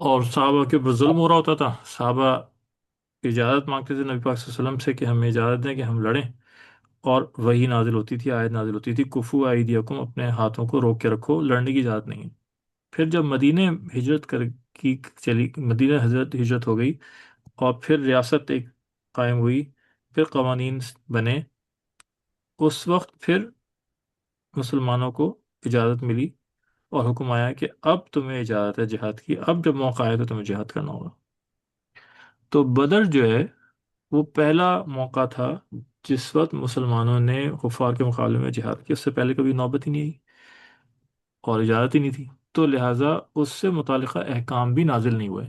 اور صحابہ کے اوپر ظلم ہو رہا ہوتا تھا، صحابہ اجازت مانگتے تھے نبی پاک صلی اللہ علیہ وسلم سے کہ ہمیں اجازت دیں کہ ہم لڑیں، اور وہی نازل ہوتی تھی، آیت نازل ہوتی تھی، کفو ایدیکم، اپنے ہاتھوں کو روک کے رکھو، لڑنے کی اجازت نہیں ہے۔ پھر جب مدینہ ہجرت کر کی چلی، مدینہ حضرت ہجرت ہو گئی، اور پھر ریاست ایک قائم ہوئی، پھر قوانین بنے، اس وقت پھر مسلمانوں کو اجازت ملی، اور حکم آیا کہ اب تمہیں اجازت ہے جہاد کی، اب جب موقع آئے تو تمہیں جہاد کرنا ہوگا۔ تو بدر جو ہے وہ پہلا موقع تھا جس وقت مسلمانوں نے کفار کے مقابلے میں جہاد کیا، اس سے پہلے کبھی نوبت ہی نہیں آئی اور اجازت ہی نہیں تھی، تو لہٰذا اس سے متعلقہ احکام بھی نازل نہیں ہوئے۔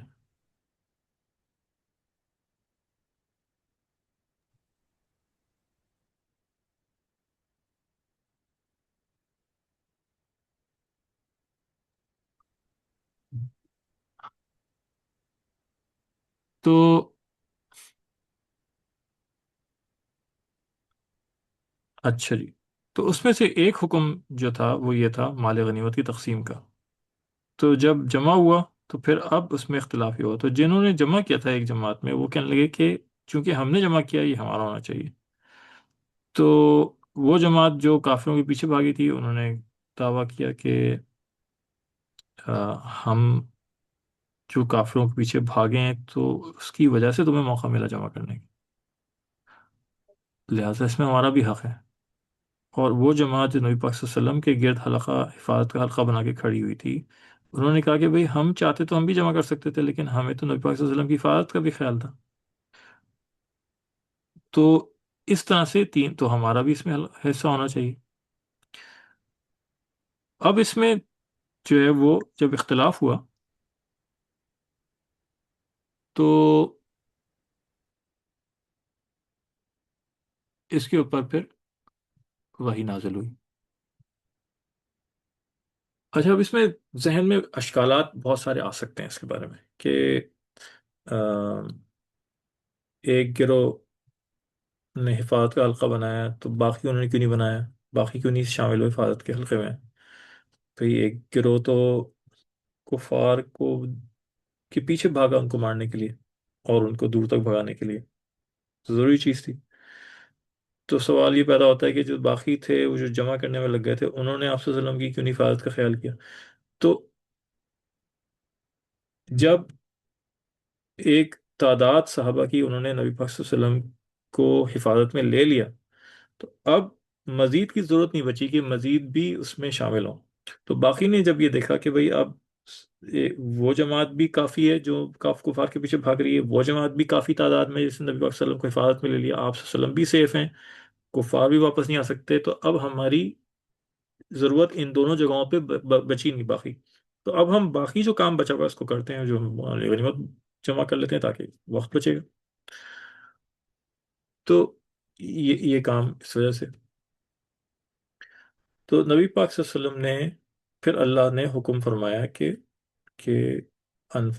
تو اچھا جی، تو اس میں سے ایک حکم جو تھا وہ یہ تھا مال غنیمت کی تقسیم کا۔ تو جب جمع ہوا تو پھر اب اس میں اختلاف ہی ہوا، تو جنہوں نے جمع کیا تھا ایک جماعت میں، وہ کہنے لگے کہ چونکہ ہم نے جمع کیا، یہ ہمارا ہونا چاہیے۔ تو وہ جماعت جو کافروں کے پیچھے بھاگی تھی، انہوں نے دعویٰ کیا کہ ہم جو کافروں کے پیچھے بھاگے ہیں تو اس کی وجہ سے تمہیں موقع ملا جمع کرنے کی، لہٰذا اس میں ہمارا بھی حق ہے۔ اور وہ جماعت جو نبی پاک صلی اللہ علیہ وسلم کے گرد حلقہ، حفاظت کا حلقہ بنا کے کھڑی ہوئی تھی، انہوں نے کہا کہ بھئی ہم چاہتے تو ہم بھی جمع کر سکتے تھے، لیکن ہمیں تو نبی پاک صلی اللہ علیہ وسلم کی حفاظت کا بھی خیال تھا۔ تو اس طرح سے تین تو ہمارا بھی اس میں حصہ ہونا چاہیے۔ اب اس میں جو ہے وہ جب اختلاف ہوا تو اس کے اوپر پھر وہی نازل ہوئی۔ اچھا، اب اس میں ذہن میں اشکالات بہت سارے آ سکتے ہیں اس کے بارے میں کہ آ، ایک گروہ نے حفاظت کا حلقہ بنایا تو باقی انہوں نے کیوں نہیں بنایا، باقی کیوں نہیں شامل ہوئے حفاظت کے حلقے میں؟ تو یہ ایک گروہ تو کفار کو کے پیچھے بھاگا ان کو مارنے کے لیے اور ان کو دور تک بھگانے کے لیے، ضروری چیز تھی۔ تو سوال یہ پیدا ہوتا ہے کہ جو باقی تھے، وہ جو جمع کرنے میں لگ گئے تھے، انہوں نے آپ صلی اللہ علیہ وسلم کی کیوں نہیں حفاظت کا خیال کیا؟ تو جب ایک تعداد صحابہ کی انہوں نے نبی پاک صلی اللہ علیہ وسلم کو حفاظت میں لے لیا، تو اب مزید کی ضرورت نہیں بچی کہ مزید بھی اس میں شامل ہوں۔ تو باقی نے جب یہ دیکھا کہ بھئی اب وہ جماعت بھی کافی ہے جو کفار کے پیچھے بھاگ رہی ہے، وہ جماعت بھی کافی تعداد میں جس نے نبی پاک صلی اللہ علیہ وسلم کو حفاظت میں لے لیا، آپ صلی اللہ علیہ وسلم بھی سیف ہیں، کفار بھی واپس نہیں آ سکتے، تو اب ہماری ضرورت ان دونوں جگہوں پہ بچی نہیں باقی۔ تو اب ہم باقی جو کام بچا ہوا ہے اس کو کرتے ہیں، جو ہم غنیمت جمع کر لیتے ہیں تاکہ وقت بچے گا۔ تو یہ کام اس وجہ سے، تو نبی پاک صلی اللہ علیہ وسلم نے پھر اللہ نے حکم فرمایا کہ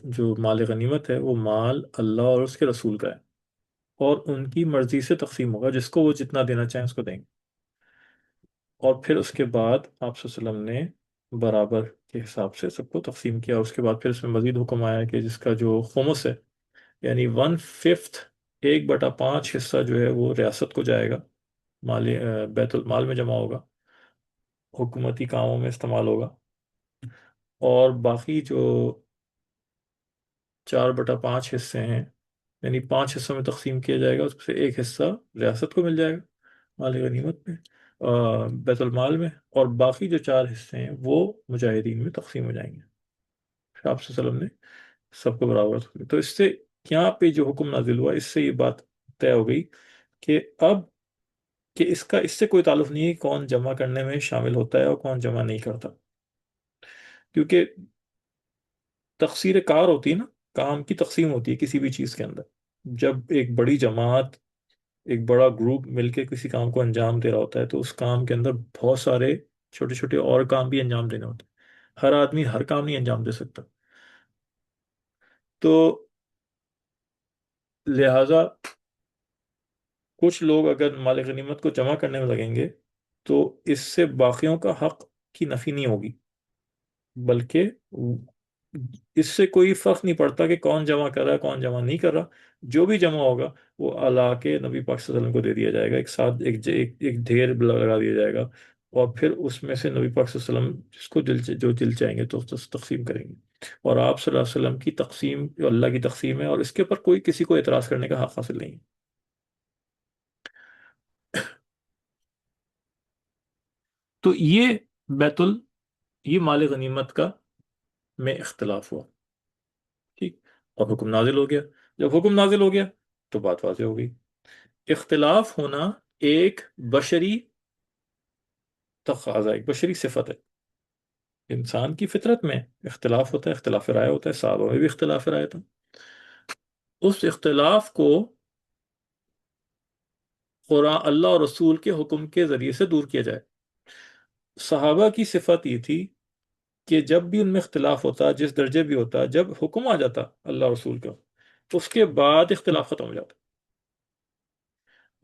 جو مال غنیمت ہے وہ مال اللہ اور اس کے رسول کا ہے، اور ان کی مرضی سے تقسیم ہوگا، جس کو وہ جتنا دینا چاہیں اس کو دیں گے۔ اور پھر اس کے بعد آپ صلی اللہ علیہ وسلم نے برابر کے حساب سے سب کو تقسیم کیا، اور اس کے بعد پھر اس میں مزید حکم آیا کہ جس کا جو خمس ہے، یعنی 1/5، 1/5 حصہ جو ہے وہ ریاست کو جائے گا، مال بیت المال میں جمع ہوگا، حکومتی کاموں میں استعمال ہوگا، اور باقی جو 4/5 حصے ہیں، یعنی 5 حصوں میں تقسیم کیا جائے گا، اس میں سے ایک حصہ ریاست کو مل جائے گا مال غنیمت میں، بیت المال میں، اور باقی جو 4 حصے ہیں وہ مجاہدین میں تقسیم ہو جائیں گے۔ پھر آپ صلی اللہ علیہ وسلم نے سب کو برابر کیا۔ تو اس سے یہاں پہ جو حکم نازل ہوا، اس سے یہ بات طے ہو گئی کہ اب کہ اس سے کوئی تعلق نہیں ہے کہ کون جمع کرنے میں شامل ہوتا ہے اور کون جمع نہیں کرتا، کیونکہ تقصیر کار ہوتی ہے نا، کام کی تقسیم ہوتی ہے کسی بھی چیز کے اندر۔ جب ایک بڑی جماعت، ایک بڑا گروپ مل کے کسی کام کو انجام دے رہا ہوتا ہے، تو اس کام کے اندر بہت سارے چھوٹے چھوٹے اور کام بھی انجام دینے ہوتے ہیں، ہر آدمی ہر کام نہیں انجام دے سکتا۔ تو لہٰذا کچھ لوگ اگر مال غنیمت کو جمع کرنے میں لگیں گے تو اس سے باقیوں کا حق کی نفی نہیں ہوگی، بلکہ اس سے کوئی فرق نہیں پڑتا کہ کون جمع کر رہا ہے کون جمع نہیں کر رہا، جو بھی جمع ہوگا وہ اللہ کے نبی پاک صلی اللہ علیہ وسلم کو دے دیا جائے گا، ایک ساتھ ایک ڈھیر لگا دیا جائے گا، اور پھر اس میں سے نبی پاک صلی اللہ علیہ وسلم جس کو جو دل چاہیں گے تو تقسیم کریں گے، اور آپ صلی اللہ علیہ وسلم کی تقسیم جو اللہ کی تقسیم ہے، اور اس کے اوپر کوئی کسی کو اعتراض کرنے کا حق حاصل نہیں ہے۔ تو بیت ال یہ مال غنیمت کا میں اختلاف ہوا، ٹھیک، اور حکم نازل ہو گیا۔ جب حکم نازل ہو گیا تو بات واضح ہو گئی، اختلاف ہونا ایک بشری تقاضا، ایک بشری صفت ہے، انسان کی فطرت میں اختلاف ہوتا ہے، اختلاف رائے ہوتا ہے، صحابہ میں بھی اختلاف رائے تھا، اس اختلاف کو قرآن اللہ اور رسول کے حکم کے ذریعے سے دور کیا جائے۔ صحابہ کی صفت یہ تھی کہ جب بھی ان میں اختلاف ہوتا، جس درجے بھی ہوتا، جب حکم آ جاتا اللہ اور رسول کا، اس کے بعد اختلاف ختم ہو جاتا،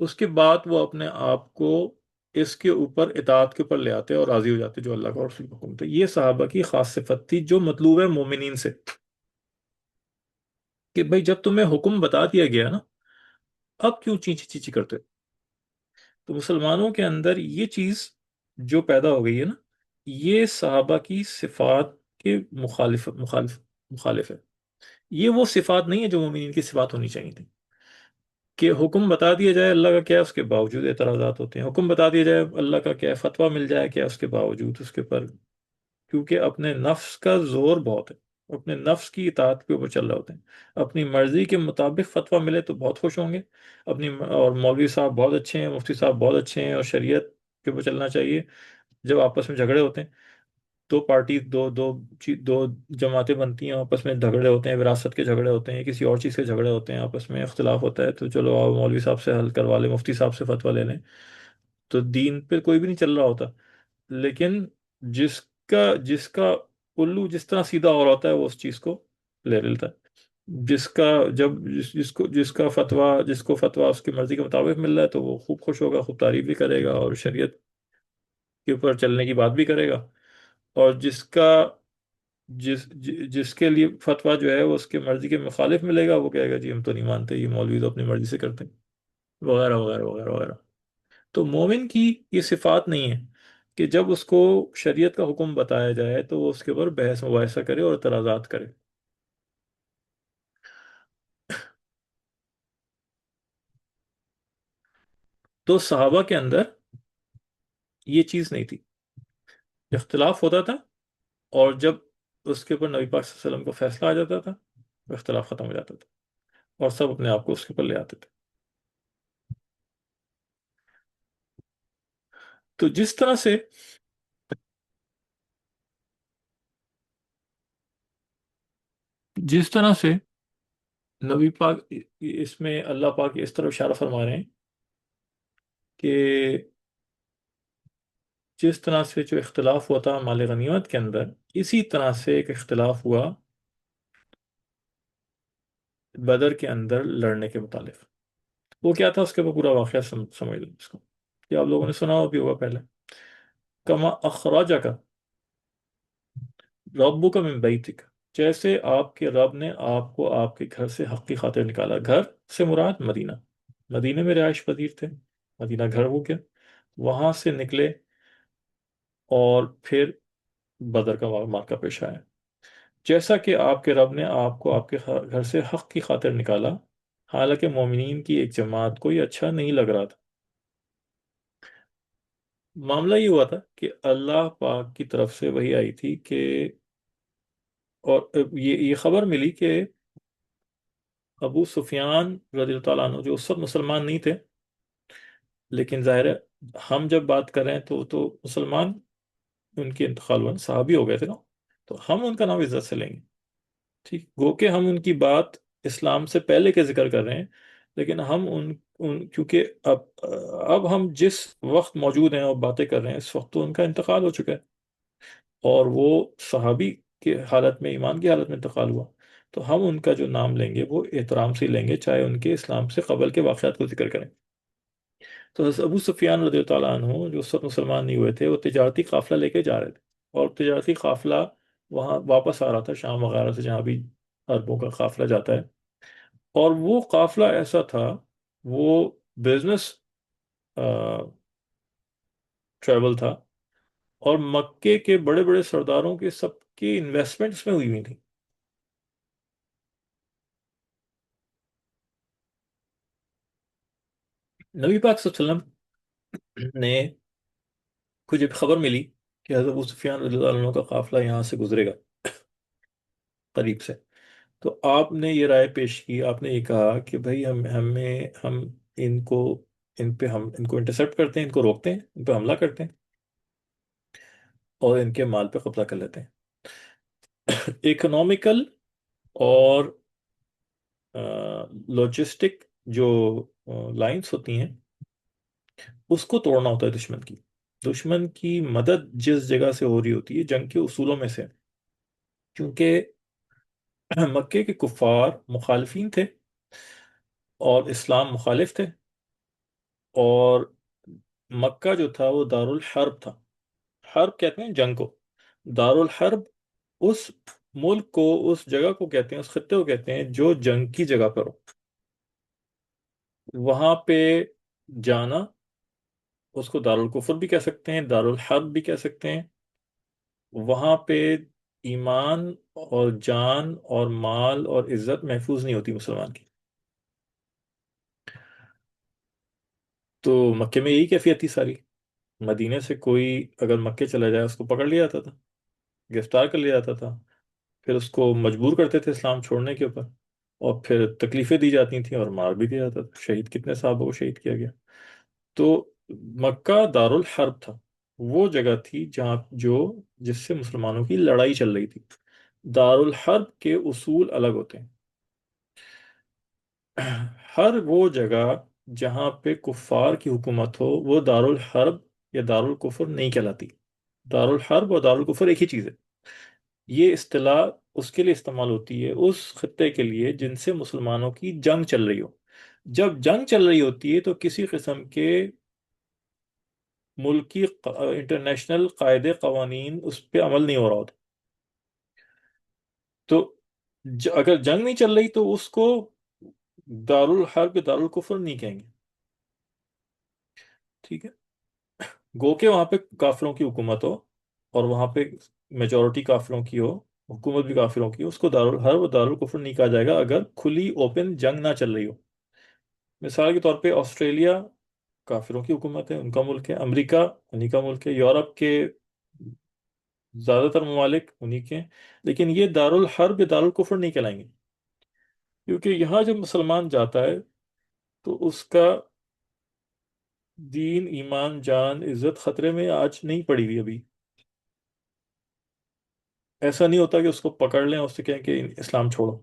اس کے بعد وہ اپنے آپ کو اس کے اوپر اطاعت کے اوپر لے آتے اور راضی ہو جاتے جو اللہ کا اور رسول کا حکم تھا۔ یہ صحابہ کی خاص صفت تھی جو مطلوب ہے مومنین سے، کہ بھئی جب تمہیں حکم بتا دیا گیا نا، اب کیوں چیچی چیچی کرتے؟ تو مسلمانوں کے اندر یہ چیز جو پیدا ہو گئی ہے نا، یہ صحابہ کی صفات کے مخالف ہے، یہ وہ صفات نہیں ہے جو مومنین کی صفات ہونی چاہیے تھی، کہ حکم بتا دیا جائے اللہ کا کیا ہے، اس کے باوجود اعتراضات ہوتے ہیں، حکم بتا دیا جائے اللہ کا کیا ہے، فتویٰ مل جائے کیا، اس کے باوجود اس کے پر، کیونکہ اپنے نفس کا زور بہت ہے، اپنے نفس کی اطاعت کے اوپر چل رہے ہوتے ہیں، اپنی مرضی کے مطابق فتویٰ ملے تو بہت خوش ہوں گے، اور مولوی صاحب بہت اچھے ہیں، مفتی صاحب بہت اچھے ہیں اور شریعت کے اوپر چلنا چاہیے، جب آپس میں جھگڑے ہوتے ہیں، دو پارٹی دو جماعتیں بنتی ہیں، آپس میں جھگڑے ہوتے ہیں، وراثت کے جھگڑے ہوتے ہیں، کسی اور چیز کے جھگڑے ہوتے ہیں، آپس میں اختلاف ہوتا ہے، تو چلو آپ مولوی صاحب سے حل کروا لیں، مفتی صاحب سے فتویٰ لے لیں، تو دین پہ کوئی بھی نہیں چل رہا ہوتا، لیکن جس جس کا الو جس طرح سیدھا ہو رہا ہوتا ہے وہ اس چیز کو لے لیتا ہے، جس کا جب جس کو فتویٰ اس کی مرضی کے مطابق مل رہا ہے تو وہ خوب خوش ہوگا، خوب تعریف بھی کرے گا اور شریعت کے اوپر چلنے کی بات بھی کرے گا، اور جس کے لیے فتویٰ جو ہے وہ اس کے مرضی کے مخالف ملے گا، وہ کہے گا جی ہم تو نہیں مانتے، یہ مولوی تو اپنی مرضی سے کرتے ہیں، وغیرہ وغیرہ وغیرہ وغیرہ۔ تو مومن کی یہ صفات نہیں ہے کہ جب اس کو شریعت کا حکم بتایا جائے تو وہ اس کے اوپر بحث مباحثہ کرے اور اعتراضات کرے۔ تو صحابہ کے اندر یہ چیز نہیں تھی، اختلاف ہوتا تھا، اور جب اس کے اوپر نبی پاک صلی اللہ علیہ وسلم کا فیصلہ آ جاتا تھا، وہ اختلاف ختم ہو جاتا تھا، اور سب اپنے آپ کو اس کے اوپر لے آتے تھے۔ تو جس طرح سے نبی پاک اس میں اللہ پاک اس طرف اشارہ فرما رہے ہیں کہ جس طرح سے جو اختلاف ہوا تھا مال غنیمت کے اندر، اسی طرح سے ایک اختلاف ہوا بدر کے اندر لڑنے کے متعلق۔ وہ کیا تھا، اس کے اوپر پورا واقعہ سمجھ لیں اس کو، کہ آپ لوگوں نے سنا ہو بھی ہوگا پہلے، کما اخراجک ربک من بیتک، جیسے آپ کے رب نے آپ کو آپ کے گھر سے حق کی خاطر نکالا، گھر سے مراد مدینہ، مدینہ میں رہائش پذیر تھے، مدینہ گھر ہو گیا، وہاں سے نکلے اور پھر بدر کا معرکہ پیش آیا، جیسا کہ آپ کے رب نے آپ کو آپ کے گھر سے حق کی خاطر نکالا، حالانکہ مومنین کی ایک جماعت کو یہ اچھا نہیں لگ رہا تھا۔ معاملہ یہ ہوا تھا کہ اللہ پاک کی طرف سے وہی آئی تھی کہ، اور یہ خبر ملی کہ ابو سفیان رضی اللہ تعالیٰ عنہ جو اس وقت مسلمان نہیں تھے، لیکن ظاہر ہے ہم جب بات کر رہے ہیں تو مسلمان، ان کے انتقال ہوئے صحابی ہو گئے تھے نا، تو ہم ان کا نام عزت سے لیں گے، ٹھیک، گو کہ ہم ان کی بات اسلام سے پہلے کے ذکر کر رہے ہیں، لیکن ہم کیونکہ اب ہم جس وقت موجود ہیں اور باتیں کر رہے ہیں اس وقت تو ان کا انتقال ہو چکا ہے، اور وہ صحابی کے حالت میں، ایمان کی حالت میں انتقال ہوا، تو ہم ان کا جو نام لیں گے وہ احترام سے لیں گے، چاہے ان کے اسلام سے قبل کے واقعات کو ذکر کریں۔ تو حضرت ابو سفیان رضی اللہ تعالیٰ عنہ جو اس وقت مسلمان نہیں ہوئے تھے، وہ تجارتی قافلہ لے کے جا رہے تھے، اور تجارتی قافلہ وہاں واپس آ رہا تھا شام وغیرہ سے، جہاں بھی عربوں کا قافلہ جاتا ہے، اور وہ قافلہ ایسا تھا، وہ بزنس ٹریول تھا، اور مکے کے بڑے بڑے سرداروں کے سب کی انویسٹمنٹس میں ہوئی ہوئی تھی۔ نبی پاک صلی اللہ علیہ وسلم نے کو جب خبر ملی کہ حضرت ابو سفیان رضی اللہ عنہ کا قافلہ یہاں سے گزرے گا قریب سے، تو آپ نے یہ رائے پیش کی، آپ نے یہ کہا کہ بھائی ہم ان کو ہم ان کو انٹرسپٹ کرتے ہیں، ان کو روکتے ہیں، ان پہ حملہ کرتے ہیں، اور ان کے مال پہ قبضہ کر لیتے ہیں۔ اکنامیکل اور لاجسٹک جو لائنس ہوتی ہیں، اس کو توڑنا ہوتا ہے دشمن کی۔ دشمن کی مدد جس جگہ سے ہو رہی ہوتی ہے جنگ کے اصولوں میں سے، کیونکہ مکے کے کفار مخالفین تھے اور اسلام مخالف تھے، اور مکہ جو تھا وہ دارالحرب تھا۔ حرب کہتے ہیں جنگ کو، دارالحرب اس ملک کو، اس جگہ کو کہتے ہیں، اس خطے کو کہتے ہیں جو جنگ کی جگہ پر ہو۔ وہاں پہ جانا، اس کو دارالکفر بھی کہہ سکتے ہیں، دارالحرب بھی کہہ سکتے ہیں۔ وہاں پہ ایمان اور جان اور مال اور عزت محفوظ نہیں ہوتی مسلمان کی۔ تو مکے میں یہی کیفیت تھی ساری۔ مدینے سے کوئی اگر مکے چلا جائے، اس کو پکڑ لیا جاتا تھا، گرفتار کر لیا جاتا تھا، پھر اس کو مجبور کرتے تھے اسلام چھوڑنے کے اوپر، اور پھر تکلیفیں دی جاتی تھیں اور مار بھی دیا جاتا تھا۔ شہید کتنے صحابہ کو شہید کیا گیا۔ تو مکہ دارالحرب تھا، وہ جگہ تھی جہاں جس سے مسلمانوں کی لڑائی چل رہی تھی۔ دارالحرب کے اصول الگ ہوتے ہیں۔ ہر وہ جگہ جہاں پہ کفار کی حکومت ہو، وہ دارالحرب یا دارالکفر نہیں کہلاتی۔ دارالحرب اور دارالکفر ایک ہی چیز ہے۔ یہ اصطلاح اس کے لیے استعمال ہوتی ہے، اس خطے کے لیے جن سے مسلمانوں کی جنگ چل رہی ہو۔ جب جنگ چل رہی ہوتی ہے تو کسی قسم کے ملکی انٹرنیشنل قاعدے قوانین اس پہ عمل نہیں ہو رہا ہوتا۔ تو اگر جنگ نہیں چل رہی تو اس کو دارالحرب دارالکفر نہیں کہیں گے، ٹھیک ہے؟ گو کہ وہاں پہ کافروں کی حکومت ہو، اور وہاں پہ میجورٹی کافروں کی ہو، حکومت بھی کافروں کی ہو، اس کو دارالحرب اور دارالکفر نہیں کہا جائے گا اگر کھلی اوپن جنگ نہ چل رہی ہو۔ مثال کے طور پہ آسٹریلیا کافروں کی حکومت ہے، ان کا ملک ہے، امریکہ انہی کا ملک ہے، یورپ کے زیادہ تر ممالک انہی کے ہیں، لیکن یہ دارالحرب دارالکفر نہیں کہلائیں گے، کیونکہ یہاں جب مسلمان جاتا ہے تو اس کا دین، ایمان، جان، عزت خطرے میں آج نہیں پڑی ہوئی ابھی۔ ایسا نہیں ہوتا کہ اس کو پکڑ لیں اور اس سے کہیں کہ اسلام چھوڑو۔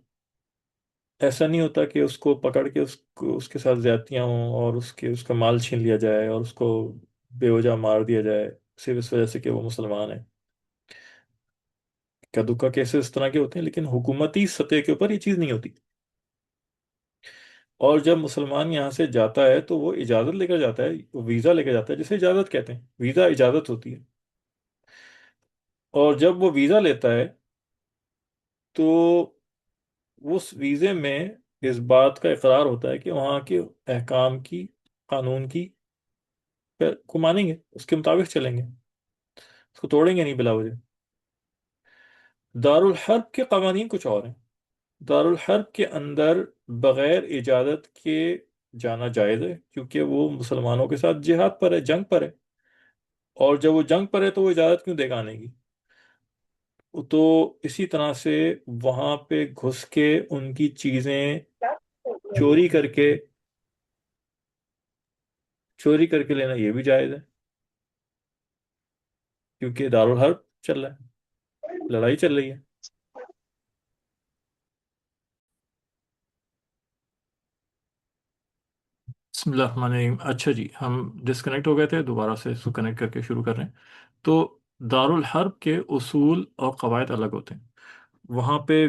ایسا نہیں ہوتا کہ اس کو پکڑ کے اس کے ساتھ زیادتیاں ہوں، اور اس کا مال چھین لیا جائے اور اس کو بے وجہ مار دیا جائے، صرف اس وجہ سے کہ وہ مسلمان ہے۔ کا دکا کیسے اس طرح کے ہوتے ہیں، لیکن حکومتی سطح کے اوپر یہ چیز نہیں ہوتی۔ اور جب مسلمان یہاں سے جاتا ہے تو وہ اجازت لے کر جاتا ہے، وہ ویزا لے کر جاتا ہے، جسے اجازت کہتے ہیں، ویزا اجازت ہوتی ہے۔ اور جب وہ ویزا لیتا ہے تو اس ویزے میں اس بات کا اقرار ہوتا ہے کہ وہاں کے احکام کی، قانون کی کو مانیں گے، اس کے مطابق چلیں گے، اس کو توڑیں گے نہیں بلا وجہ۔ دارالحرب کے قوانین کچھ اور ہیں۔ دارالحرب کے اندر بغیر اجازت کے جانا جائز ہے، کیونکہ وہ مسلمانوں کے ساتھ جہاد پر ہے، جنگ پر ہے، اور جب وہ جنگ پر ہے تو وہ اجازت کیوں دے گا آنے کی؟ تو اسی طرح سے وہاں پہ گھس کے ان کی چیزیں چوری کر کے لینا یہ بھی جائز ہے، کیونکہ دارالحرب چل رہا ہے، لڑائی چل رہی ہے۔ بسم اللہ الرحمن الرحیم۔ اچھا جی، ہم ڈسکنیکٹ ہو گئے تھے، دوبارہ سے اس کو کنیکٹ کر کے شروع کر رہے ہیں۔ تو دارالحرب کے اصول اور قواعد الگ ہوتے ہیں۔ وہاں پہ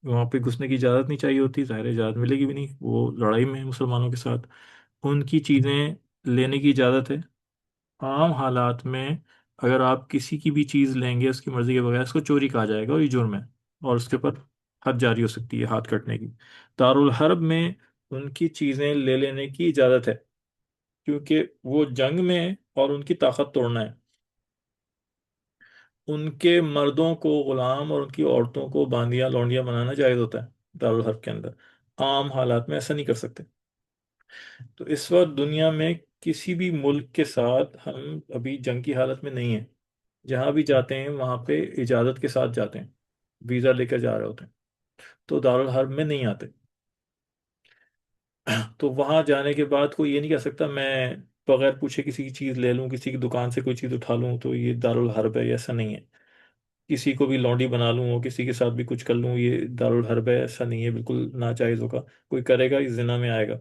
وہاں پہ گھسنے کی اجازت نہیں چاہیے ہوتی، ظاہر اجازت ملے گی بھی نہیں، وہ لڑائی میں ہے مسلمانوں کے ساتھ۔ ان کی چیزیں لینے کی اجازت ہے۔ عام حالات میں اگر آپ کسی کی بھی چیز لیں گے اس کی مرضی کے بغیر، اس کو چوری کہا جائے گا اور یہ جرم ہے، اور اس کے اوپر حد جاری ہو سکتی ہے ہاتھ کٹنے کی۔ دارالحرب میں ان کی چیزیں لے لینے کی اجازت ہے، کیونکہ وہ جنگ میں ہیں اور ان کی طاقت توڑنا ہے۔ ان کے مردوں کو غلام اور ان کی عورتوں کو باندیاں لونڈیاں بنانا جائز ہوتا ہے دارالحرب کے اندر، عام حالات میں ایسا نہیں کر سکتے۔ تو اس وقت دنیا میں کسی بھی ملک کے ساتھ ہم ابھی جنگ کی حالت میں نہیں ہیں، جہاں بھی جاتے ہیں وہاں پہ اجازت کے ساتھ جاتے ہیں، ویزا لے کر جا رہے ہوتے ہیں، تو دارالحرب میں نہیں آتے۔ تو وہاں جانے کے بعد کوئی یہ نہیں کہہ سکتا میں بغیر پوچھے کسی کی چیز لے لوں، کسی کی دکان سے کوئی چیز اٹھا لوں تو یہ دارالحرب ہے، یہ ایسا نہیں ہے۔ کسی کو بھی لونڈی بنا لوں اور کسی کے ساتھ بھی کچھ کر لوں، یہ دارالحرب ہے، ایسا نہیں ہے، بالکل ناجائز ہوگا، کوئی کرے گا اس زنا میں آئے گا۔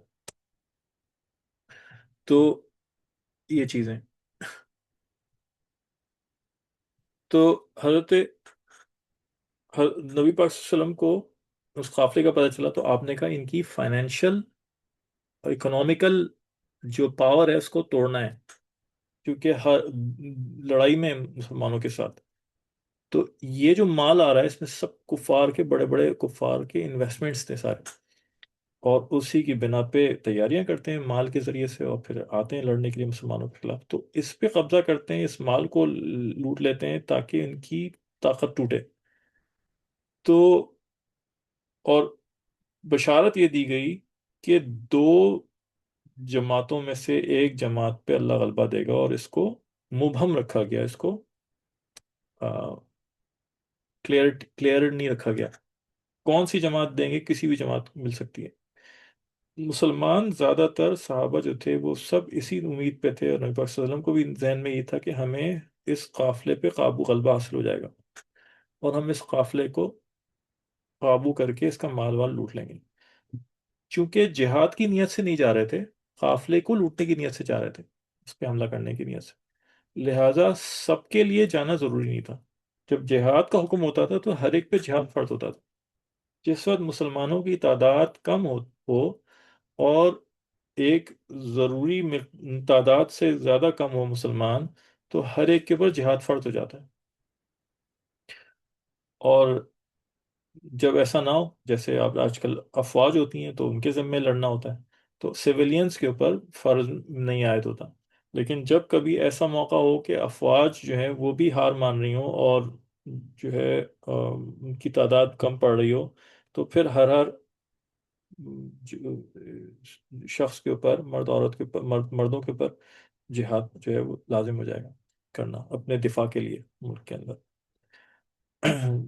تو یہ چیزیں، تو حضرت نبی پاک صلی اللہ علیہ وسلم کو اس قافلے کا پتہ چلا، تو آپ نے کہا ان کی فائنینشیل اور اکنامیکل جو پاور ہے اس کو توڑنا ہے، کیونکہ ہر لڑائی میں مسلمانوں کے ساتھ، تو یہ جو مال آ رہا ہے اس میں سب کفار کے، بڑے بڑے کفار کے انویسٹمنٹس تھے سارے، اور اسی کی بنا پہ تیاریاں کرتے ہیں مال کے ذریعے سے، اور پھر آتے ہیں لڑنے کے لیے مسلمانوں کے خلاف، تو اس پہ قبضہ کرتے ہیں، اس مال کو لوٹ لیتے ہیں تاکہ ان کی طاقت ٹوٹے۔ تو اور بشارت یہ دی گئی کہ دو جماعتوں میں سے ایک جماعت پہ اللہ غلبہ دے گا، اور اس کو مبہم رکھا گیا، اس کو کلیئر نہیں رکھا گیا، کون سی جماعت دیں گے، کسی بھی جماعت کو مل سکتی ہے۔ مسلمان زیادہ تر صحابہ جو تھے وہ سب اسی امید پہ تھے، اور نبی پاک صلی اللہ علیہ وسلم کو بھی ذہن میں یہ تھا کہ ہمیں اس قافلے پہ قابو غلبہ حاصل ہو جائے گا، اور ہم اس قافلے کو قابو کر کے اس کا مال وال لوٹ لیں گے۔ چونکہ جہاد کی نیت سے نہیں جا رہے تھے، قافلے کو لوٹنے کی نیت سے جا رہے تھے، اس پہ حملہ کرنے کی نیت سے، لہٰذا سب کے لیے جانا ضروری نہیں تھا۔ جب جہاد کا حکم ہوتا تھا تو ہر ایک پہ جہاد فرض ہوتا تھا۔ جس وقت مسلمانوں کی تعداد کم ہو اور ایک ضروری تعداد سے زیادہ کم ہو مسلمان، تو ہر ایک کے اوپر جہاد فرض ہو جاتا ہے۔ اور جب ایسا نہ ہو، جیسے اب آج کل افواج ہوتی ہیں تو ان کے ذمے لڑنا ہوتا ہے، تو سویلینز کے اوپر فرض نہیں عائد ہوتا۔ لیکن جب کبھی ایسا موقع ہو کہ افواج جو ہیں وہ بھی ہار مان رہی ہوں، اور جو ہے ان کی تعداد کم پڑ رہی ہو، تو پھر ہر شخص کے اوپر، مرد عورت کے اوپر، مردوں کے اوپر جہاد جو ہے وہ لازم ہو جائے گا کرنا، اپنے دفاع کے لیے ملک کے اندر،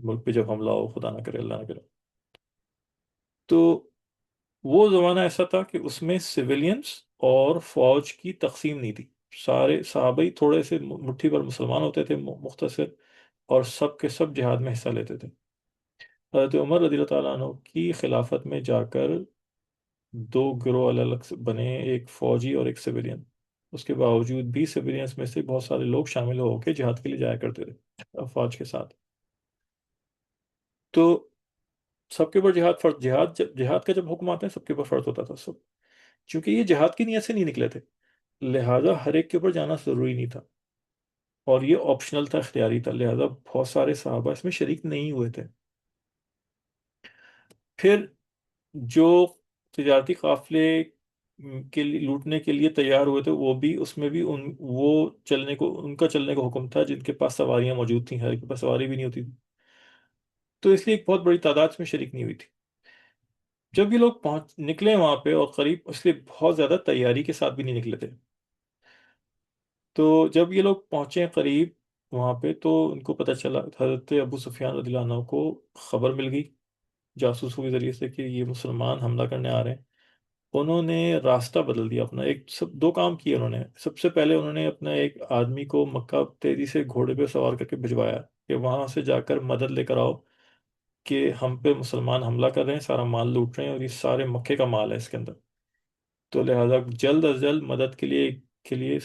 ملک پہ جب حملہ ہو، خدا نہ کرے، اللہ نہ کرے۔ تو وہ زمانہ ایسا تھا کہ اس میں سویلینز اور فوج کی تقسیم نہیں تھی، سارے صحابہ ہی تھوڑے سے مٹھی پر مسلمان ہوتے تھے، مختصر، اور سب کے سب جہاد میں حصہ لیتے تھے۔ حضرت عمر رضی اللہ تعالیٰ عنہ کی خلافت میں جا کر دو گروہ الگ الگ سے بنے، ایک فوجی اور ایک سویلین۔ اس کے باوجود بھی سویلینز میں سے بہت سارے لوگ شامل ہو کے جہاد کے لیے جایا کرتے تھے فوج کے ساتھ۔ تو سب کے اوپر جہاد فرض، جہاد کا جب حکم آتا ہے سب کے اوپر فرض ہوتا تھا سب، چونکہ یہ جہاد کی نیت سے نہیں نکلے تھے، لہٰذا ہر ایک کے اوپر جانا ضروری نہیں تھا، اور یہ آپشنل تھا، اختیاری تھا، لہٰذا بہت سارے صحابہ اس میں شریک نہیں ہوئے تھے۔ پھر جو تجارتی قافلے کے لیے لوٹنے کے لیے تیار ہوئے تھے، وہ بھی اس میں بھی وہ ان کا چلنے کا حکم تھا، جن کے پاس سواریاں موجود تھیں، ہر ایک کے پاس سواری بھی نہیں ہوتی تھی، تو اس لیے ایک بہت بڑی تعداد اس میں شریک نہیں ہوئی تھی۔ جب یہ لوگ نکلے وہاں پہ، اور قریب اس لیے بہت زیادہ تیاری کے ساتھ بھی نہیں نکلے تھے، تو جب یہ لوگ پہنچے قریب وہاں پہ، تو ان کو پتہ چلا، حضرت ابو سفیان رضی اللہ عنہ کو خبر مل گئی جاسوسوں کے ذریعے سے کہ یہ مسلمان حملہ کرنے آ رہے ہیں۔ انہوں نے راستہ بدل دیا اپنا، دو کام کیے انہوں نے۔ سب سے پہلے انہوں نے اپنا ایک آدمی کو مکہ تیزی سے گھوڑے پہ سوار کر کے بھجوایا کہ وہاں سے جا کر مدد لے کر آؤ، کہ ہم پہ مسلمان حملہ کر رہے ہیں، سارا مال لوٹ رہے ہیں، اور یہ سارے مکے کا مال ہے اس کے اندر، تو لہذا جلد از جلد مدد کے لیے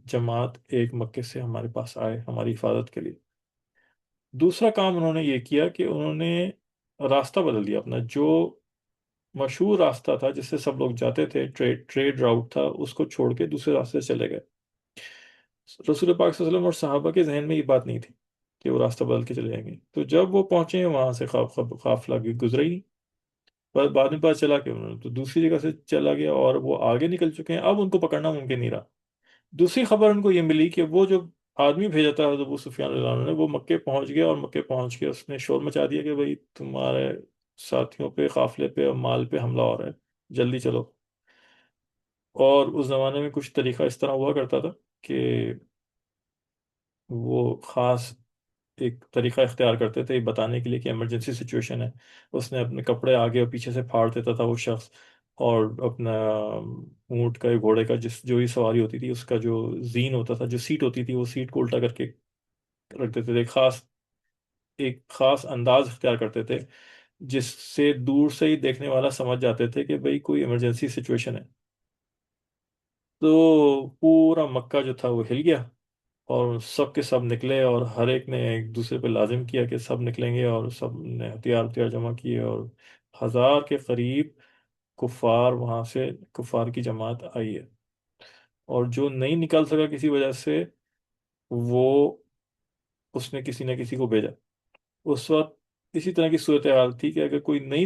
جماعت ایک مکے سے ہمارے پاس آئے ہماری حفاظت کے لیے۔ دوسرا کام انہوں نے یہ کیا کہ انہوں نے راستہ بدل دیا اپنا، جو مشہور راستہ تھا جس سے سب لوگ جاتے تھے، ٹریڈ راؤٹ تھا، اس کو چھوڑ کے دوسرے راستے سے چلے گئے۔ رسول پاک صلی اللہ علیہ وسلم اور صحابہ کے ذہن میں یہ بات نہیں تھی کہ وہ راستہ بدل کے چلے جائیں گے. تو جب وہ پہنچے وہاں سے قافلہ گزرا ہی نہیں. پر بعد میں پتہ چلا کہ انہوں نے تو دوسری جگہ سے چلا گیا اور وہ آگے نکل چکے ہیں. اب ان کو پکڑنا ممکن نہیں رہا. دوسری خبر ان کو یہ ملی کہ وہ جو آدمی بھیجا تھا حضرت ابو سفیان رضی اللہ عنہ نے، وہ مکے پہنچ گیا، اور مکے پہنچ کے اس نے شور مچا دیا کہ بھائی تمہارے ساتھیوں پہ، قافلے پہ اور مال پہ حملہ ہو رہا ہے، جلدی چلو. اور اس زمانے میں کچھ طریقہ اس طرح ہوا کرتا تھا کہ وہ خاص ایک طریقہ اختیار کرتے تھے بتانے کے لیے کہ ایمرجنسی سچویشن ہے. اس نے اپنے کپڑے آگے اور پیچھے سے پھاڑ دیتا تھا وہ شخص، اور اپنا اونٹ کا یا گھوڑے کا جو ہی سواری ہوتی تھی، اس کا جو زین ہوتا تھا، جو سیٹ ہوتی تھی، وہ سیٹ کو الٹا کر کے رکھ دیتے تھے. ایک خاص انداز اختیار کرتے تھے جس سے دور سے ہی دیکھنے والا سمجھ جاتے تھے کہ بھئی کوئی ایمرجنسی سچویشن ہے. تو پورا مکہ جو تھا وہ ہل گیا، اور سب کے سب نکلے، اور ہر ایک نے ایک دوسرے پہ لازم کیا کہ سب نکلیں گے، اور سب نے ہتھیار جمع کیے، اور 1000 کے قریب کفار وہاں سے، کفار کی جماعت آئی ہے. اور جو نہیں نکل سکا کسی وجہ سے، وہ اس نے کسی نہ کسی کو بھیجا. اس وقت اسی طرح کی صورتحال تھی کہ اگر کوئی نہیں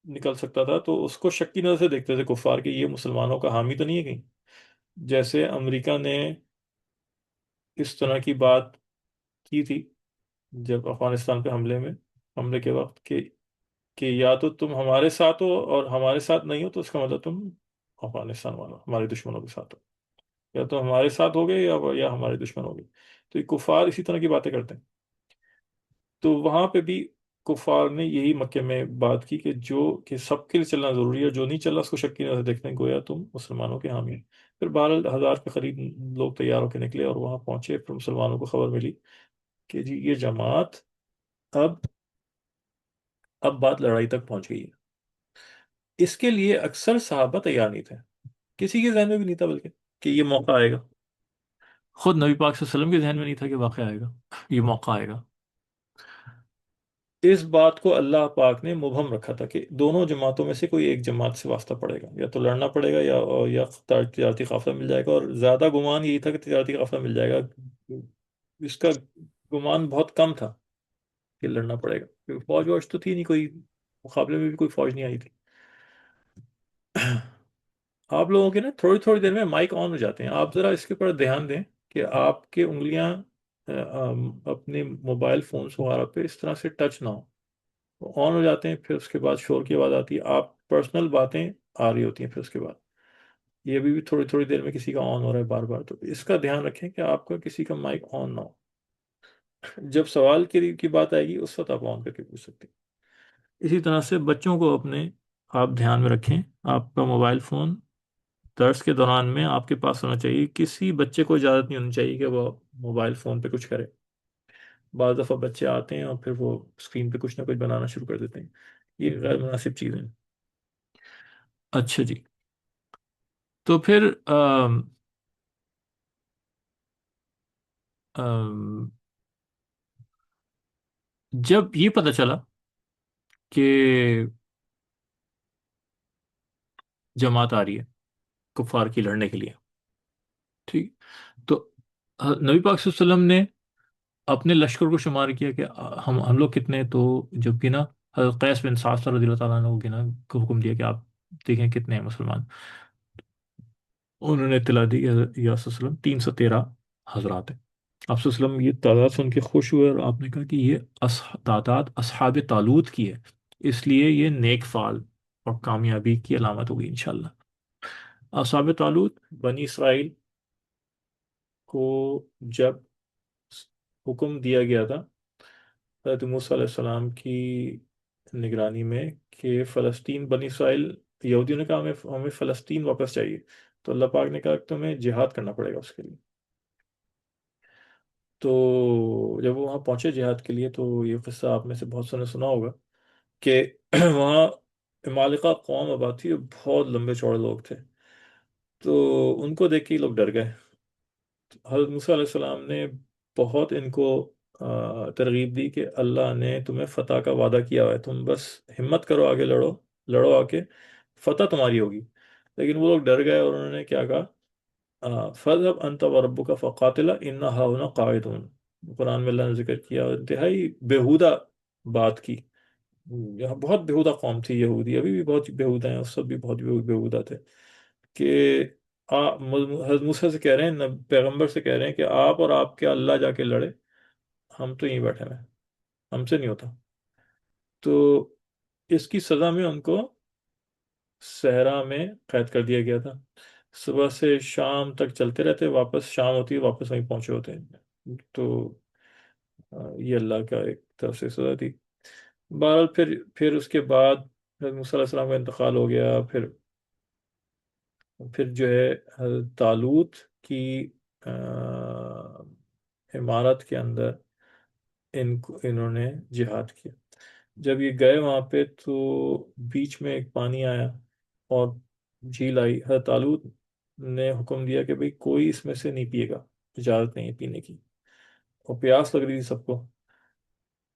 نکل سکتا تھا تو اس کو شک کی نظر سے دیکھتے تھے کفار کہ یہ مسلمانوں کا حامی تو نہیں ہے کہیں. جیسے امریکہ نے اس طرح کی بات کی تھی جب افغانستان پہ حملے کے وقت، کہ یا تو تم ہمارے ساتھ ہو اور ہمارے ساتھ نہیں ہو، تو اس کا مطلب تم افغانستان والوں، ہمارے دشمنوں کے ساتھ ہو. یا تو ہمارے ساتھ ہو گئے یا ہمارے دشمن ہو گئے. تو یہ کفار اسی طرح کی باتیں کرتے ہیں. تو وہاں پہ بھی کفار نے یہی مکے میں بات کی کہ سب کے لیے چلنا ضروری ہے، اور جو نہیں چل رہا اس کو شک کی نظر سے دیکھنے گویا تم مسلمانوں کے حامی ہیں. پھر 12,000 کے قریب لوگ تیار ہو کے نکلے اور وہاں پہنچے. پھر مسلمانوں کو خبر ملی کہ جی یہ جماعت اب اب بات لڑائی تک پہنچ گئی ہے. اس کے لیے اکثر صحابہ تیار نہیں تھے، کسی کے ذہن میں بھی نہیں تھا بلکہ کہ یہ موقع آئے گا. خود نبی پاک صلی اللہ علیہ وسلم کے ذہن میں نہیں تھا کہ واقعہ آئے گا، یہ موقع آئے گا. اس بات کو اللہ پاک نے مبہم رکھا تھا کہ دونوں جماعتوں میں سے کوئی ایک جماعت سے واسطہ پڑے گا، یا تو لڑنا پڑے گا یا تجارتی قافلہ مل جائے گا. اور زیادہ گمان یہی تھا کہ تجارتی قافلہ مل جائے گا. اس کا گمان بہت کم تھا کہ لڑنا پڑے گا، کیونکہ فوج ووج تو تھی نہیں کوئی، مقابلے میں بھی کوئی فوج نہیں آئی تھی. آپ لوگوں کے نا تھوڑی تھوڑی دیر میں مائک آن ہو جاتے ہیں. آپ ذرا اس کے اوپر دھیان دیں کہ آپ کے انگلیاں اپنے موبائل فونز وغیرہ پہ اس طرح سے ٹچ نہ ہو. آن ہو جاتے ہیں، پھر اس کے بعد شور کی آواز آتی ہے، آپ پرسنل باتیں آ رہی ہوتی ہیں. پھر اس کے بعد یہ ابھی بھی تھوڑی تھوڑی دیر میں کسی کا آن ہو رہا ہے بار بار. تو اس کا دھیان رکھیں کہ آپ کا کسی کا مائک آن نہ ہو. جب سوال کی بات آئے گی اس وقت آپ آن کر کے پوچھ سکتے ہیں. اسی طرح سے بچوں کو اپنے آپ دھیان میں رکھیں. آپ کا موبائل فون درس کے دوران میں آپ کے پاس ہونا چاہیے. کسی بچے کو اجازت نہیں ہونی چاہیے کہ وہ موبائل فون پہ کچھ کرے. بعض دفعہ بچے آتے ہیں اور پھر وہ اسکرین پہ کچھ نہ کچھ بنانا شروع کر دیتے ہیں. یہ غیر مناسب چیزیں ہیں. اچھا جی. تو پھر آم، جب یہ پتہ چلا کہ جماعت آ رہی ہے کفار کی لڑنے کے لیے، ٹھیک، تو نبی پاک صلی اللہ علیہ وسلم نے اپنے لشکر کو شمار کیا کہ ہم لوگ کتنے. تو جب گنا، حضرت قیس بن سعد رضی اللہ تعالیٰ عنہ کو گنا، کو حکم دیا کہ آپ دیکھیں کتنے ہیں مسلمان. انہوں نے اطلاع دی کہ یا رسول اللہ صلی اللہ علیہ وسلم 313 حضرات ہیں. آپ صلی اللہ علیہ وسلم یہ تعداد سن کے خوش ہوئے، اور آپ نے کہا کہ یہ تعداد اصحاب طالوت کی ہے، اس لیے یہ نیک فعال اور کامیابی کی علامت ہوگی انشاءاللہ. اصحاب طالوت بنی اسرائیل کو جب حکم دیا گیا تھا حضرت موسیٰ علیہ السلام کی نگرانی میں کہ فلسطین، بنی اسرائیل، یہودیوں نے کہا ہمیں فلسطین واپس چاہیے. تو اللہ پاک نے کہا کہ تمہیں جہاد کرنا پڑے گا اس کے لیے. تو جب وہ وہاں پہنچے جہاد کے لیے، تو یہ قصہ آپ میں سے بہت سو نے سنا ہوگا کہ وہاں عمالقہ قوم آباد تھی، بہت لمبے چوڑے لوگ تھے. تو ان کو دیکھ کے ہی لوگ ڈر گئے. حضرت موسیٰ علیہ السلام نے بہت ان کو ترغیب دی کہ اللہ نے تمہیں فتح کا وعدہ کیا ہوا ہے، تم بس ہمت کرو، آگے لڑو، لڑو آ کے، فتح تمہاری ہوگی. لیکن وہ لوگ ڈر گئے اور انہوں نے کیا کہا، فَاذْهَبْ أَنْتَ وَرَبُّكَ فَقَاتِلَا إِنَّا هَاهُنَا قَاعِدُونَ، قرآن میں اللہ نے ذکر کیا، اور انتہائی بیہودہ بات کی. یہاں بہت بیہودہ قوم تھی یہودی، ابھی بھی بہت بیہودہ ہیں، اور سب بھی بہت بیہودہ تھے. کہ حضرت موسیٰ سے کہہ رہے ہیں، پیغمبر سے کہہ رہے ہیں کہ آپ اور آپ کے اللہ جا کے لڑے، ہم تو یہیں بیٹھے ہیں، ہم سے نہیں ہوتا. تو اس کی سزا میں ان کو صحرا میں قید کر دیا گیا تھا. صبح سے شام تک چلتے رہتے، واپس شام ہوتی ہے واپس وہیں پہنچے ہوتے ہیں. تو یہ اللہ کا ایک طرف سے سزا تھی. بہرحال پھر اس کے بعد حضرت موسیٰ علیہ السلام کا انتقال ہو گیا. پھر جو ہے حضرت طالوت کی آ، عمارت کے اندر انہوں نے جہاد کیا. جب یہ گئے وہاں پہ تو بیچ میں ایک پانی آیا اور جھیل آئی. حضرت طالوت نے حکم دیا کہ بھئی کوئی اس میں سے نہیں پیے گا، اجازت نہیں ہے پینے کی، اور پیاس لگ رہی تھی سب کو.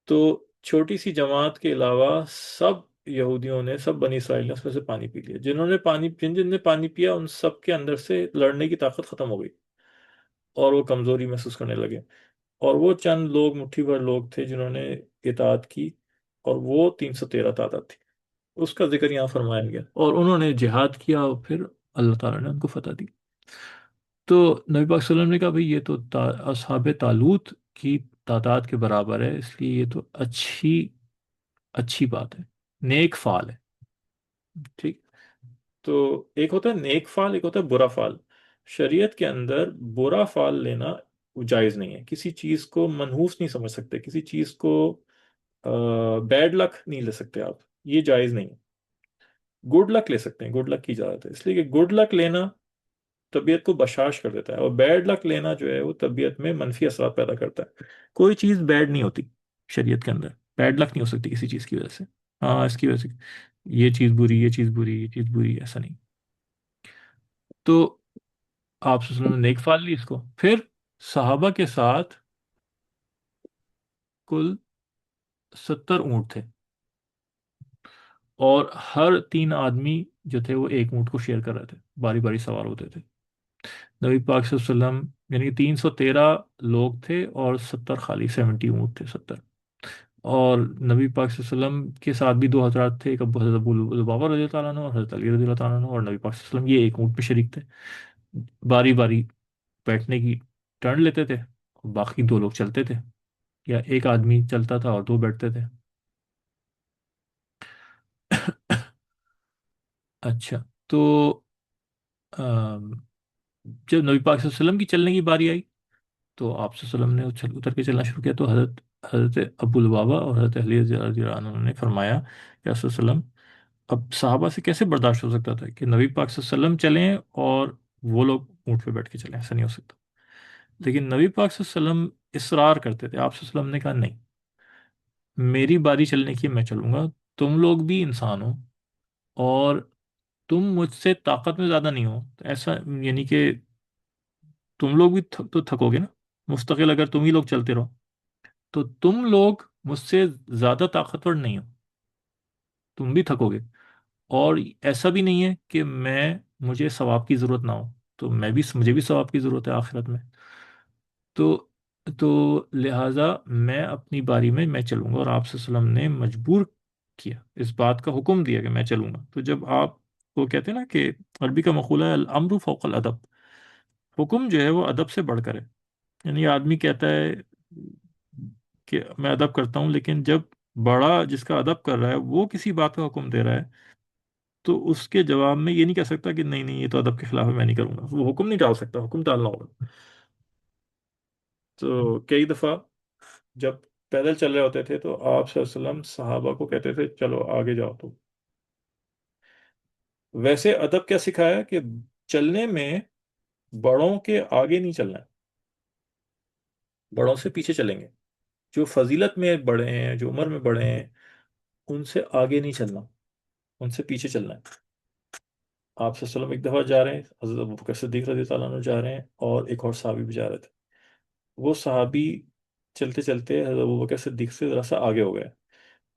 تو چھوٹی سی جماعت کے علاوہ سب یہودیوں نے، سب بنی اسرائیل نے اس میں سے پانی پی لیا. جن نے پانی پیا ان سب کے اندر سے لڑنے کی طاقت ختم ہو گئی، اور وہ کمزوری محسوس کرنے لگے. اور وہ چند لوگ، مٹھی بھر لوگ تھے جنہوں نے اطاعت کی، اور وہ 313 تعداد تھی. اس کا ذکر یہاں فرمایا گیا، اور انہوں نے جہاد کیا، اور پھر اللہ تعالیٰ نے ان کو فتح دی. تو نبی پاک صلی اللہ علیہ وسلم نے کہا بھئی یہ تو اصحاب طالوت کی تعداد کے برابر ہے، اس لیے یہ تو اچھی اچھی بات ہے، نیک فعل ہے. ٹھیک. تو ایک ہوتا ہے نیک فعل، ایک ہوتا ہے برا فعل. شریعت کے اندر برا فعل لینا جائز نہیں ہے. کسی چیز کو منحوس نہیں سمجھ سکتے، کسی چیز کو بیڈ لک نہیں لے سکتے آپ، یہ جائز نہیں ہے. گڈ لک لے سکتے ہیں، گڈ لک کی اجازت ہے، اس لیے کہ گڈ لک لینا طبیعت کو بشاش کر دیتا ہے، اور بیڈ لک لینا جو ہے وہ طبیعت میں منفی اثرات پیدا کرتا ہے. کوئی چیز بیڈ نہیں ہوتی شریعت کے اندر، بیڈ لک نہیں ہو سکتی کسی چیز کی وجہ سے. ہاں اس کی وجہ سے یہ چیز بری، یہ چیز بری، یہ چیز بری، ایسا نہیں. تو آپ صلی اللہ علیہ وسلم نے نیک فعل لی اس کو. پھر صحابہ کے ساتھ کل 70 اونٹ تھے، اور ہر 3 آدمی جو تھے وہ ایک اونٹ کو شیئر کر رہے تھے، باری باری سوار ہوتے تھے. نبی پاک صلی اللہ علیہ وسلم یعنی کہ 313 لوگ تھے، اور 70 خالی، 70 اونٹ تھے، 70. اور نبی پاک صلی اللہ علیہ وسلم کے ساتھ بھی 2 حضرات تھے، ایک حضرت ابو لبابہ رضی اللہ تعالیٰ عنہ اور حضرت علی رضی اللہ تعالیٰ عنہ. اور نبی پاک صلی اللہ علیہ وسلم یہ ایک اونٹ پہ شریک تھے. باری باری بیٹھنے کی ٹرن لیتے تھے، اور باقی 2 لوگ چلتے تھے، یا ایک آدمی چلتا تھا اور 2 بیٹھتے تھے. اچھا. تو آم، جب نبی پاک صلی اللہ علیہ وسلم کی چلنے کی باری آئی تو آپ صلی اللہ علیہ وسلم نے اتر کے چلنا شروع کیا. تو حضرت ابو لبابہ اور حضرت علی رضی اللہ عنہ نے فرمایا کہ آپ صلی اللہ علیہ وسلم، اب صحابہ سے کیسے برداشت ہو سکتا تھا کہ نبی پاک صلی اللہ علیہ وسلم چلیں اور وہ لوگ اونٹ پہ بیٹھ کے چلیں؟ ایسا نہیں ہو سکتا. لیکن نبی پاک صلی اللہ علیہ وسلم اصرار کرتے تھے. آپ صلی اللہ علیہ وسلم نے کہا نہیں، میری باری چلنے کی ہے، میں چلوں گا. تم لوگ بھی انسان ہو، اور تم مجھ سے طاقت میں زیادہ نہیں ہو، تو ایسا یعنی کہ تم لوگ بھی تو تھکو گے نا. مستقل اگر تم ہی لوگ چلتے رہو تو تم لوگ مجھ سے زیادہ طاقتور نہیں ہو، تم بھی تھکو گے. اور ایسا بھی نہیں ہے کہ مجھے ثواب کی ضرورت نہ ہو، تو مجھے بھی ثواب کی ضرورت ہے آخرت میں. تو تو لہٰذا میں اپنی باری میں چلوں گا. اور آپ صلی اللہ علیہ وسلم نے مجبور کیا، اس بات کا حکم دیا کہ میں چلوں گا. تو جب آپ وہ کہتے ہیں نا کہ عربی کا مقولہ ہے الامر فوق الادب، حکم جو ہے وہ ادب سے بڑھ کر ہے. یعنی آدمی کہتا ہے کہ میں ادب کرتا ہوں، لیکن جب بڑا جس کا ادب کر رہا ہے وہ کسی بات کا حکم دے رہا ہے، تو اس کے جواب میں یہ نہیں کہہ سکتا کہ نہیں نہیں یہ تو ادب کے خلاف ہے، میں نہیں کروں گا. وہ حکم نہیں ڈال سکتا، حکم ڈالنا ہوگا. تو کئی دفعہ جب پیدل چل رہے ہوتے تھے تو آپ صلی اللہ علیہ وسلم صحابہ کو کہتے تھے چلو آگے جاؤ. تو ویسے ادب کیا سکھایا کہ چلنے میں بڑوں کے آگے نہیں چلنا ہے، بڑوں سے پیچھے چلیں گے. جو فضیلت میں بڑے ہیں، جو عمر میں بڑے ہیں، ان سے آگے نہیں چلنا، ان سے پیچھے چلنا ہے. آپ صلی اللہ علیہ وسلم ایک دفعہ جا رہے ہیں، حضرت ابوبکر صدیق رضی اللہ عنہ جا رہے ہیں، اور ایک اور صحابی بھی جا رہے تھے. وہ صحابی چلتے چلتے حضرت ابوبکر صدیق سے ذرا سا آگے ہو گئے.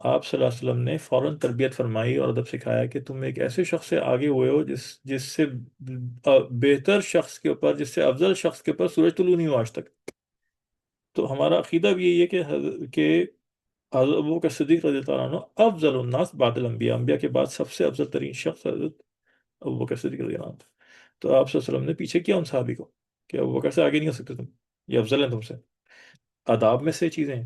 آپ صلی اللہ علیہ وسلم نے فوراً تربیت فرمائی اور ادب سکھایا کہ تم ایک ایسے شخص سے آگے ہوئے ہو جس سے بہتر شخص کے اوپر، جس سے افضل شخص کے اوپر سورج طلوع نہیں ہوا آج تک۔ تو ہمارا عقیدہ بھی یہی ہے کہ حضرت ابو بکر صدیق رضی اللہ عنہ افضل الناس بعد الانبیاء، انبیاء کے بعد سب سے افضل ترین شخص حضرت ابو بکر صدیق رضی اللہ عنہ تھے۔ تو آپ صلی اللہ علیہ وسلم نے پیچھے کیا ان صحابی کو کہ ابو بکر سے آگے نہیں ہو سکتے تم، یہ افضل ہیں تم سے، آداب میں سے چیزیں ہیں۔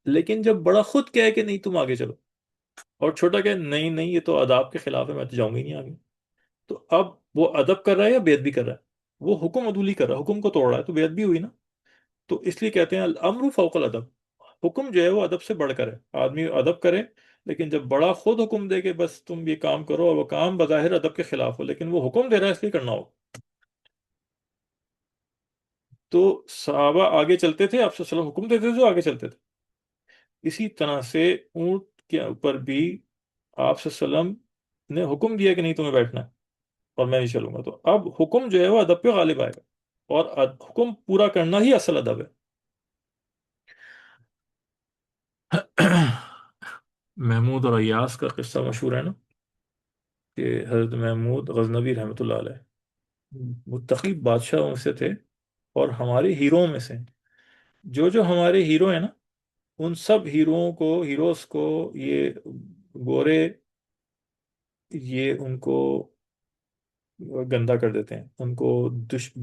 لیکن جب بڑا خود کہے کہ نہیں تم آگے چلو، اور چھوٹا کہ نہیں نہیں یہ تو آداب کے خلاف ہے، میں تو جاؤں گی نہیں آگے، تو اب وہ ادب کر رہا ہے یا بے ادبی کر رہا ہے؟ وہ حکم عدولی کر رہا ہے، حکم کو توڑ رہا ہے، تو بے ادبی ہوئی نا۔ تو اس لیے کہتے ہیں الامر فوق الادب، حکم جو ہے وہ ادب سے بڑھ کر ہے، آدمی ادب کرے، لیکن جب بڑا خود حکم دے کہ بس تم یہ کام کرو، اور وہ کام بظاہر ادب کے خلاف ہو لیکن وہ حکم دے رہا ہے اس لیے کرنا ہو، تو صحابہ آگے چلتے تھے، آپ صلی اللہ علیہ وسلم حکم دیتے تھے تو آگے چلتے تھے۔ اسی طرح سے اونٹ کے اوپر بھی آپ صلی اللہ علیہ وسلم نے حکم دیا کہ نہیں تمہیں بیٹھنا ہے، اور میں نہیں چلوں گا، تو اب حکم جو ہے وہ ادب پہ غالب آئے گا، اور حکم پورا کرنا ہی اصل ادب ہے۔ محمود اور ایاس کا قصہ مشہور ہے نا، کہ حضرت محمود غزنوی رحمۃ اللہ علیہ متقی بادشاہوں سے تھے، اور ہمارے ہیرو میں سے، جو ہمارے ہیرو ہیں نا، ان سب ہیروز کو یہ گورے، یہ ان کو گندا کر دیتے ہیں، ان کو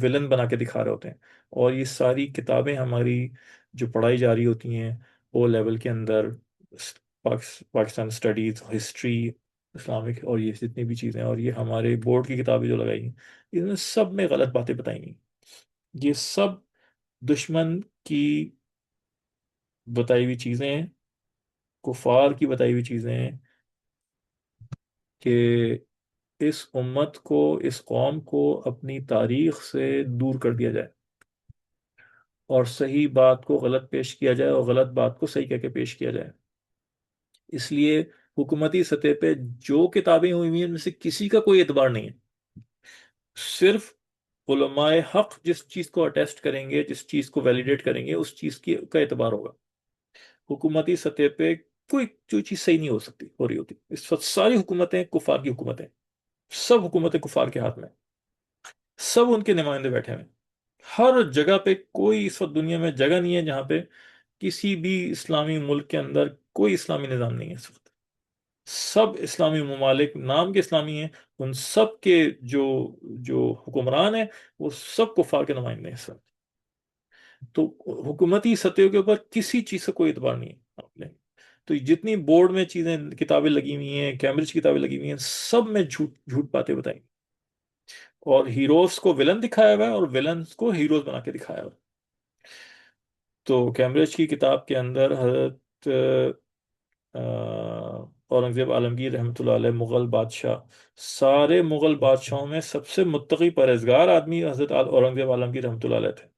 ولن بنا کے دکھا رہے ہوتے ہیں، اور یہ ساری کتابیں ہماری جو پڑھائی جا رہی ہوتی ہیں او لیول کے اندر، پاکستان اسٹڈیز، ہسٹری، اسلامک، اور یہ جتنی بھی چیزیں، اور یہ ہمارے بورڈ کی کتابیں جو لگائی ہیں، ان میں سب میں غلط باتیں بتائی گئی، یہ سب دشمن کی بتائی ہوئی چیزیں ہیں، کفار کی بتائی ہوئی چیزیں ہیں، کہ اس امت کو، اس قوم کو اپنی تاریخ سے دور کر دیا جائے، اور صحیح بات کو غلط پیش کیا جائے، اور غلط بات کو صحیح کہہ کے پیش کیا جائے۔ اس لیے حکومتی سطح پہ جو کتابیں ہوئی ہوئی ہیں ان میں سے کسی کا کوئی اعتبار نہیں ہے، صرف علماء حق جس چیز کو اٹیسٹ کریں گے، جس چیز کو ویلیڈیٹ کریں گے، اس چیز کا اعتبار ہوگا۔ حکومتی سطح پہ کوئی جو چیز صحیح نہیں ہو رہی ہوتی، اس وقت ساری حکومتیں کفار کی حکومتیں، سب حکومتیں کفار کے ہاتھ میں، سب ان کے نمائندے بیٹھے ہوئے ہیں۔ ہر جگہ پہ کوئی اس وقت دنیا میں جگہ نہیں ہے جہاں پہ کسی بھی اسلامی ملک کے اندر کوئی اسلامی نظام نہیں ہے اس وقت، سب اسلامی ممالک نام کے اسلامی ہیں، ان سب کے جو جو حکمران ہیں وہ سب کفار کے نمائندے ہیں اس وقت۔ تو حکومتی سطح کے اوپر کسی چیز کا کوئی اعتبار نہیں ہے آپ نے، تو جتنی بورڈ میں چیزیں کتابیں لگی ہوئی ہیں، کیمبرج کی کتابیں لگی ہوئی ہیں، سب میں جھوٹ جھوٹ باتیں بتائی، اور ہیروز کو ولن دکھایا ہوا ہے اور ولنز کو ہیروز بنا کے دکھایا ہوا ہے۔ تو کیمبرج کی کتاب کے اندر حضرت اورنگزیب عالمگیر رحمۃ اللہ علیہ مغل بادشاہ، سارے مغل بادشاہوں میں سب سے متقی پرہیزگار آدمی حضرت اورنگزیب عالمگیر رحمۃ اللہ علیہ تھے،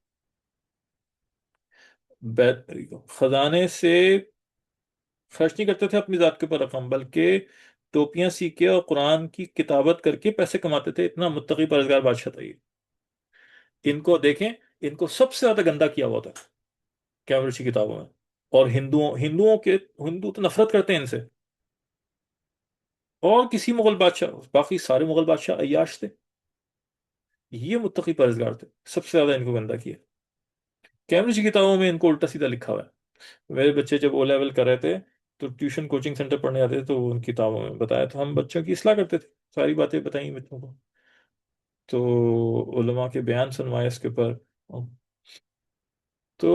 خزانے سے خرچ نہیں کرتے تھے اپنی ذات کے اوپر رقم، بلکہ ٹوپیاں سیکھ کے اور قرآن کی کتابت کر کے پیسے کماتے تھے، اتنا متقی پرہیزگار بادشاہ تھا یہ۔ ان کو دیکھیں، ان کو سب سے زیادہ گندا کیا ہوا تھا کیمبرج کی کتابوں میں، اور ہندو تو نفرت کرتے ہیں ان سے، اور کسی مغل بادشاہ، باقی سارے مغل بادشاہ عیاش تھے، یہ متقی پرہیزگار تھے، سب سے زیادہ ان کو گندا کیا۔ کیمبرج کی کتابوں میں ان کو الٹا سیدھا لکھا ہوا ہے۔ میرے بچے جب او لیول کر رہے تھے تو ٹیوشن کوچنگ سینٹر پڑھنے آتے تھے، تو ان کتابوں میں بتایا تو ہم بچوں کی اصلاح کرتے تھے، ساری باتیں بتائیں بچوں کو، تو علماء کے بیان سنوائے اس کے اوپر، تو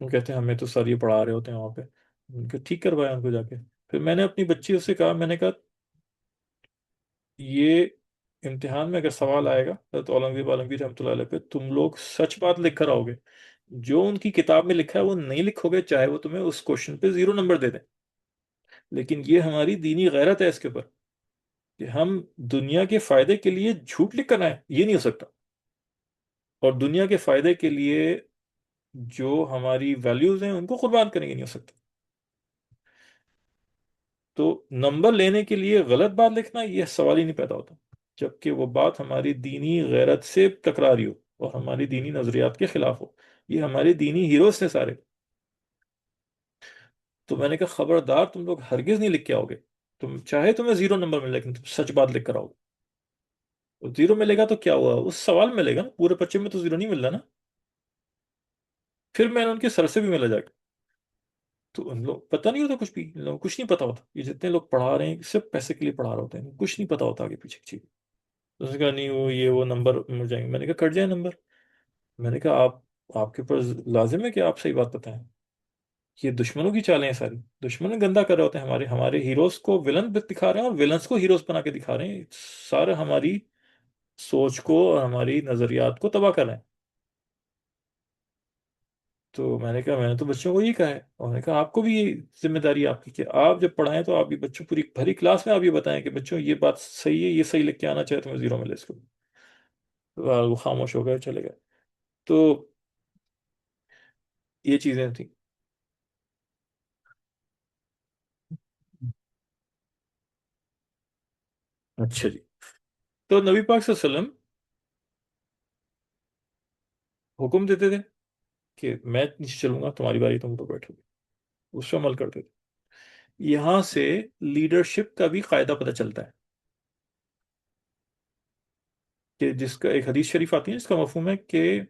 وہ کہتے ہیں ہمیں تو سر یہ پڑھا رہے ہوتے ہیں وہاں پہ، ان کو ٹھیک کروایا ان کو جا کے۔ پھر میں نے اپنی بچی سے کہا، میں نے کہا یہ امتحان میں اگر سوال آئے گا حضرت اورنگزیب عالمگیر رحمۃ اللہ علیہ پہ، تم لوگ سچ بات لکھ کر آؤ گے، جو ان کی کتاب میں لکھا ہے وہ نہیں لکھو گے، چاہے وہ تمہیں اس کوشچن پہ 0 نمبر دے دیں، لیکن یہ ہماری دینی غیرت ہے اس کے اوپر، کہ ہم دنیا کے فائدے کے لیے جھوٹ لکھ کر آئیں، یہ نہیں ہو سکتا، اور دنیا کے فائدے کے لیے جو ہماری ویلیوز ہیں ان کو قربان کریں گے، نہیں ہو سکتا۔ تو نمبر لینے کے لیے غلط بات لکھنا یہ سوال ہی نہیں پیدا ہوتا، جبکہ وہ بات ہماری دینی غیرت سے ٹکرا رہی ہو اور ہماری دینی نظریات کے خلاف ہو۔ یہ ہمارے دینی ہیروز تھے سارے، تو میں نے کہا خبردار تم لوگ ہرگز نہیں لکھ کے آؤ گے، تم چاہے تمہیں 0 نمبر ملے لیکن تم سچ بات لکھ کر آؤ گے، 0 ملے گا تو کیا ہوا، اس سوال میں ملے گا نا، پورے بچے میں تو 0 نہیں مل رہا نا۔ پھر میں نے ان کے سر سے بھی ملا جا کے، تو ان لوگ پتہ نہیں ہوتا کچھ بھی، ان لوگوں کو کچھ نہیں پتا ہوتا، یہ جتنے لوگ پڑھا رہے ہیں صرف پیسے کے لیے پڑھا رہے ہوتے ہیں، کچھ نہیں پتا ہوتا آگے پیچھے کی چیز۔ اس نے کہا نہیں وہ یہ وہ نمبر مل جائیں گے، میں نے کہا کٹ جائیں نمبر، میں نے کہا آپ کے اوپر لازم ہے کہ آپ صحیح بات بتائیں، یہ دشمنوں کی چالیں ہیں ساری، دشمن گندا کر رہے ہوتے ہیں، ہمارے ہمارے ہیروز کو ولن دکھا رہے ہیں اور ولنس کو ہیروز بنا کے دکھا رہے ہیں، سارے ہماری سوچ کو اور ہماری نظریات کو تباہ کر رہے ہیں۔ تو میں نے کہا میں نے تو بچوں کو یہ کہا ہے، اور میں نے کہا آپ کو بھی یہ ذمہ داری ہے آپ کی کہ آپ جب پڑھائیں تو آپ یہ بچوں پوری بھری کلاس میں آپ یہ بتائیں کہ بچوں یہ بات صحیح ہے، یہ صحیح لکھ کے آنا چاہے تو میں 0 ملے اس کو۔ وہ خاموش ہو گئے چلے گئے۔ تو یہ چیزیں تھیں۔ اچھا جی، تو نبی پاک صلی اللہ علیہ وسلم حکم دیتے تھے کہ میں نیچے چلوں گا، تمہاری باری تم تو بیٹھو گے، اس پہ عمل کرتے تھے۔ یہاں سے لیڈرشپ کا بھی قاعدہ پتہ چلتا ہے کہ جس کا ایک حدیث شریف آتی ہے جس کا مفہوم ہے کہ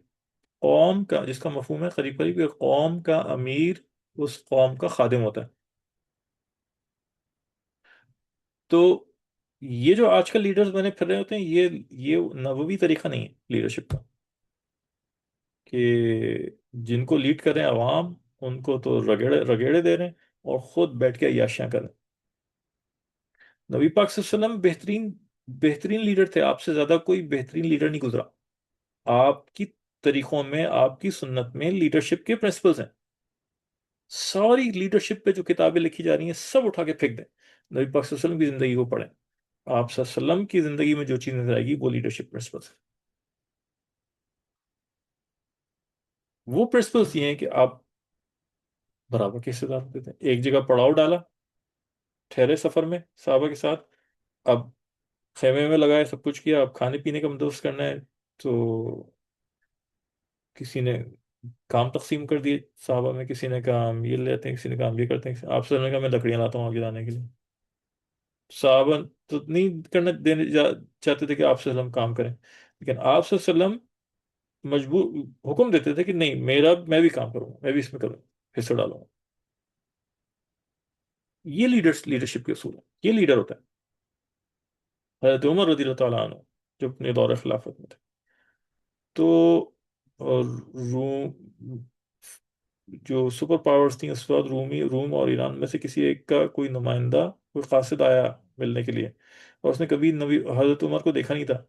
قوم کا، جس کا مفہوم ہے قریب قریب کہ قوم کا امیر اس قوم کا خادم ہوتا ہے۔ تو یہ جو آج کل لیڈرز بنے پھر رہے ہوتے ہیں، یہ نبوی طریقہ نہیں ہے لیڈرشپ کا، کہ جن کو لیڈ کر رہے ہیں عوام، ان کو تو رگڑے رگڑے دے رہے ہیں اور خود بیٹھ کے عیاشیاں کر رہے ہیں۔ نبی پاک صلی اللہ علیہ وسلم بہترین بہترین لیڈر تھے، آپ سے زیادہ کوئی بہترین لیڈر نہیں گزرا۔ آپ کی طریقوں میں، آپ کی سنت میں لیڈرشپ کے پرنسپلز ہیں، ساری لیڈرشپ پہ جو کتابیں لکھی جا رہی ہیں سب اٹھا کے پھینک دیں، نبی پاک صلی اللہ علیہ وسلم کی زندگی کو پڑھیں، آپ صلی اللہ علیہ وسلم کی زندگی میں جو چیز نظر آئے گی وہ لیڈرشپ پرنسپلس ہیں۔ وہ پرنسپلس یہ ہیں کہ آپ برابر کے حصے دار ہوتے تھے، ایک جگہ پڑاؤ ڈالا، ٹھہرے سفر میں صحابہ کے ساتھ، اب خیمے میں لگائے، سب کچھ کیا، اب کھانے پینے کا بندوبست کرنا ہے، تو کسی نے کام تقسیم کر دیے صحابہ میں، کسی نے کہا ہم یہ لیتے ہیں، کسی نے کہا ہم یہ کرتے ہیں، آپ سے نے کہا میں لکڑیاں لاتا ہوں آگے لانے کے لیے۔ صحابہ تو نہیں کرنے دینے چاہتے تھے کہ آپ صلی اللہ علیہ وسلم کام کریں، لیکن آپ صلی اللہ علیہ وسلم مجبور حکم دیتے تھے کہ نہیں میں بھی کام کروں گا، میں بھی اس میں کروں حصہ ڈالوں گا۔ یہ لیڈرشپ کے اصول ہیں، یہ لیڈر ہوتا ہے۔ حضرت عمر رضی اللہ تعالیٰ عنہ جو اپنے دور خلافت میں تھے، تو اور روم جو سپر پاورز تھیں اس وقت، روم اور ایران میں سے کسی ایک کا کوئی نمائندہ، کوئی قاصد آیا ملنے کے لیے، اور اس نے کبھی نبی حضرت عمر کو دیکھا نہیں تھا۔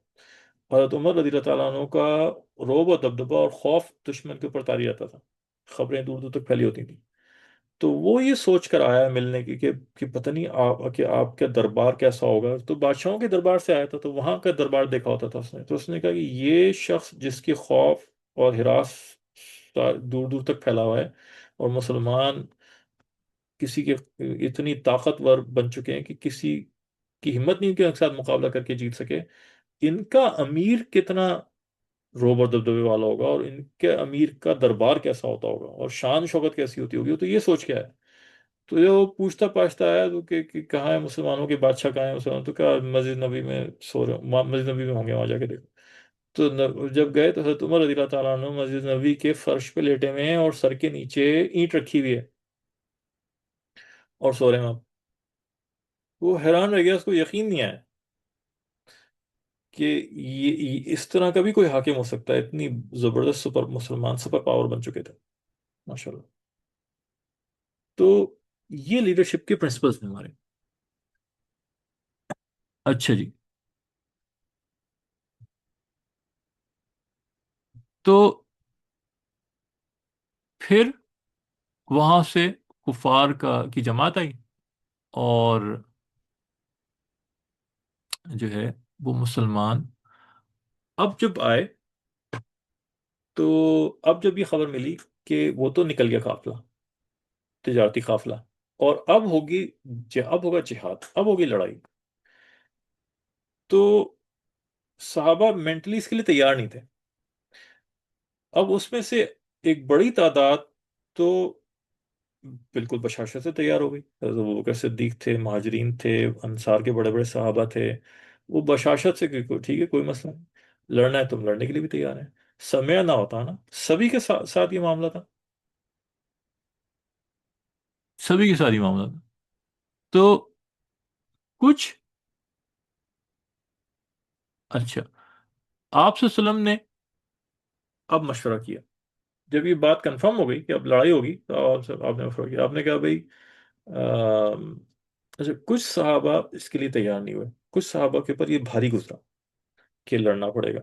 حضرت عمر رضی اللہ تعالیٰ عنہ کا رعب و دبدبہ اور خوف دشمن کے اوپر طاری رہتا تھا، خبریں دور دور تک پھیلی ہوتی تھیں۔ تو وہ یہ سوچ کر آیا ملنے کی کہ پتہ نہیں کہ آپ کا دربار کیسا ہوگا، تو بادشاہوں کے دربار سے آیا تھا، تو وہاں کا دربار دیکھا ہوتا تھا اس نے، تو اس نے کہا کہ یہ شخص جس کی خوف اور ہراس دور دور تک پھیلا ہوا ہے، اور مسلمان کسی کے اتنی طاقتور بن چکے ہیں کہ کسی کی ہمت نہیں کہ ان کے ساتھ مقابلہ کر کے جیت سکے، ان کا امیر کتنا روب اور دبدبے والا ہوگا، اور ان کے امیر کا دربار کیسا ہوتا ہوگا، اور شان شوکت کیسی ہوتی ہوگی، تو یہ سوچ کے آیا۔ تو یہ وہ پوچھتا پاچھتا آیا تو کہ کہاں ہے مسلمانوں کے بادشاہ، کہاں ہے مسلمان، تو کہا مسجد نبی میں سو رہے مسجد نبی میں ہوں گے، وہاں جا کے دیکھو۔ تو جب گئے تو حضرت عمر رضی اللہ تعالیٰ عنہ مسجد نبی کے فرش پہ لیٹے ہوئے ہیں، اور سر کے نیچے اینٹ رکھی ہوئی ہے، اور سو رہے ہیں وہاں۔ وہ حیران رہ گیا، اس کو یقین نہیں آیا کہ اس طرح کا بھی کوئی حاکم ہو سکتا ہے، اتنی زبردست مسلمان سپر پاور بن چکے تھے ماشاءاللہ۔ تو یہ لیڈرشپ کے پرنسپلس ہیں ہمارے۔ اچھا جی، تو پھر وہاں سے کفار کی جماعت آئی، اور جو ہے وہ مسلمان اب جب آئے، تو اب جب یہ خبر ملی کہ وہ تو نکل گیا قافلہ، تجارتی قافلہ، اور اب ہوگا جہاد، اب ہوگی لڑائی، تو صحابہ مینٹلی اس کے لیے تیار نہیں تھے۔ اب اس میں سے ایک بڑی تعداد تو بالکل بشاشت سے تیار ہو گئی. حضرت ابوبکر صدیق تھے، مہاجرین تھے، انصار کے بڑے بڑے صحابہ تھے. وہ بشاشت سے کہ ٹھیک ہے کوئی مسئلہ نہیں، لڑنا ہے تم لڑنے کے لیے بھی تیار ہیں. سمے نہ ہوتا نا، سبھی کے ساتھ یہ معاملہ تھا، سبھی کے ساتھ یہ معاملہ تھا. تو کچھ اچھا، آپ سے وسلم نے اب مشورہ کیا. جب یہ بات کنفرم ہو گئی کہ اب لڑائی ہوگی تو آپ نے مشورہ کیا. آپ نے کہا بھائی آم، اچھا کچھ صحابہ اس کے لیے تیار نہیں ہوئے، کچھ صحابہ کے اوپر یہ بھاری گزرا کہ لڑنا پڑے گا.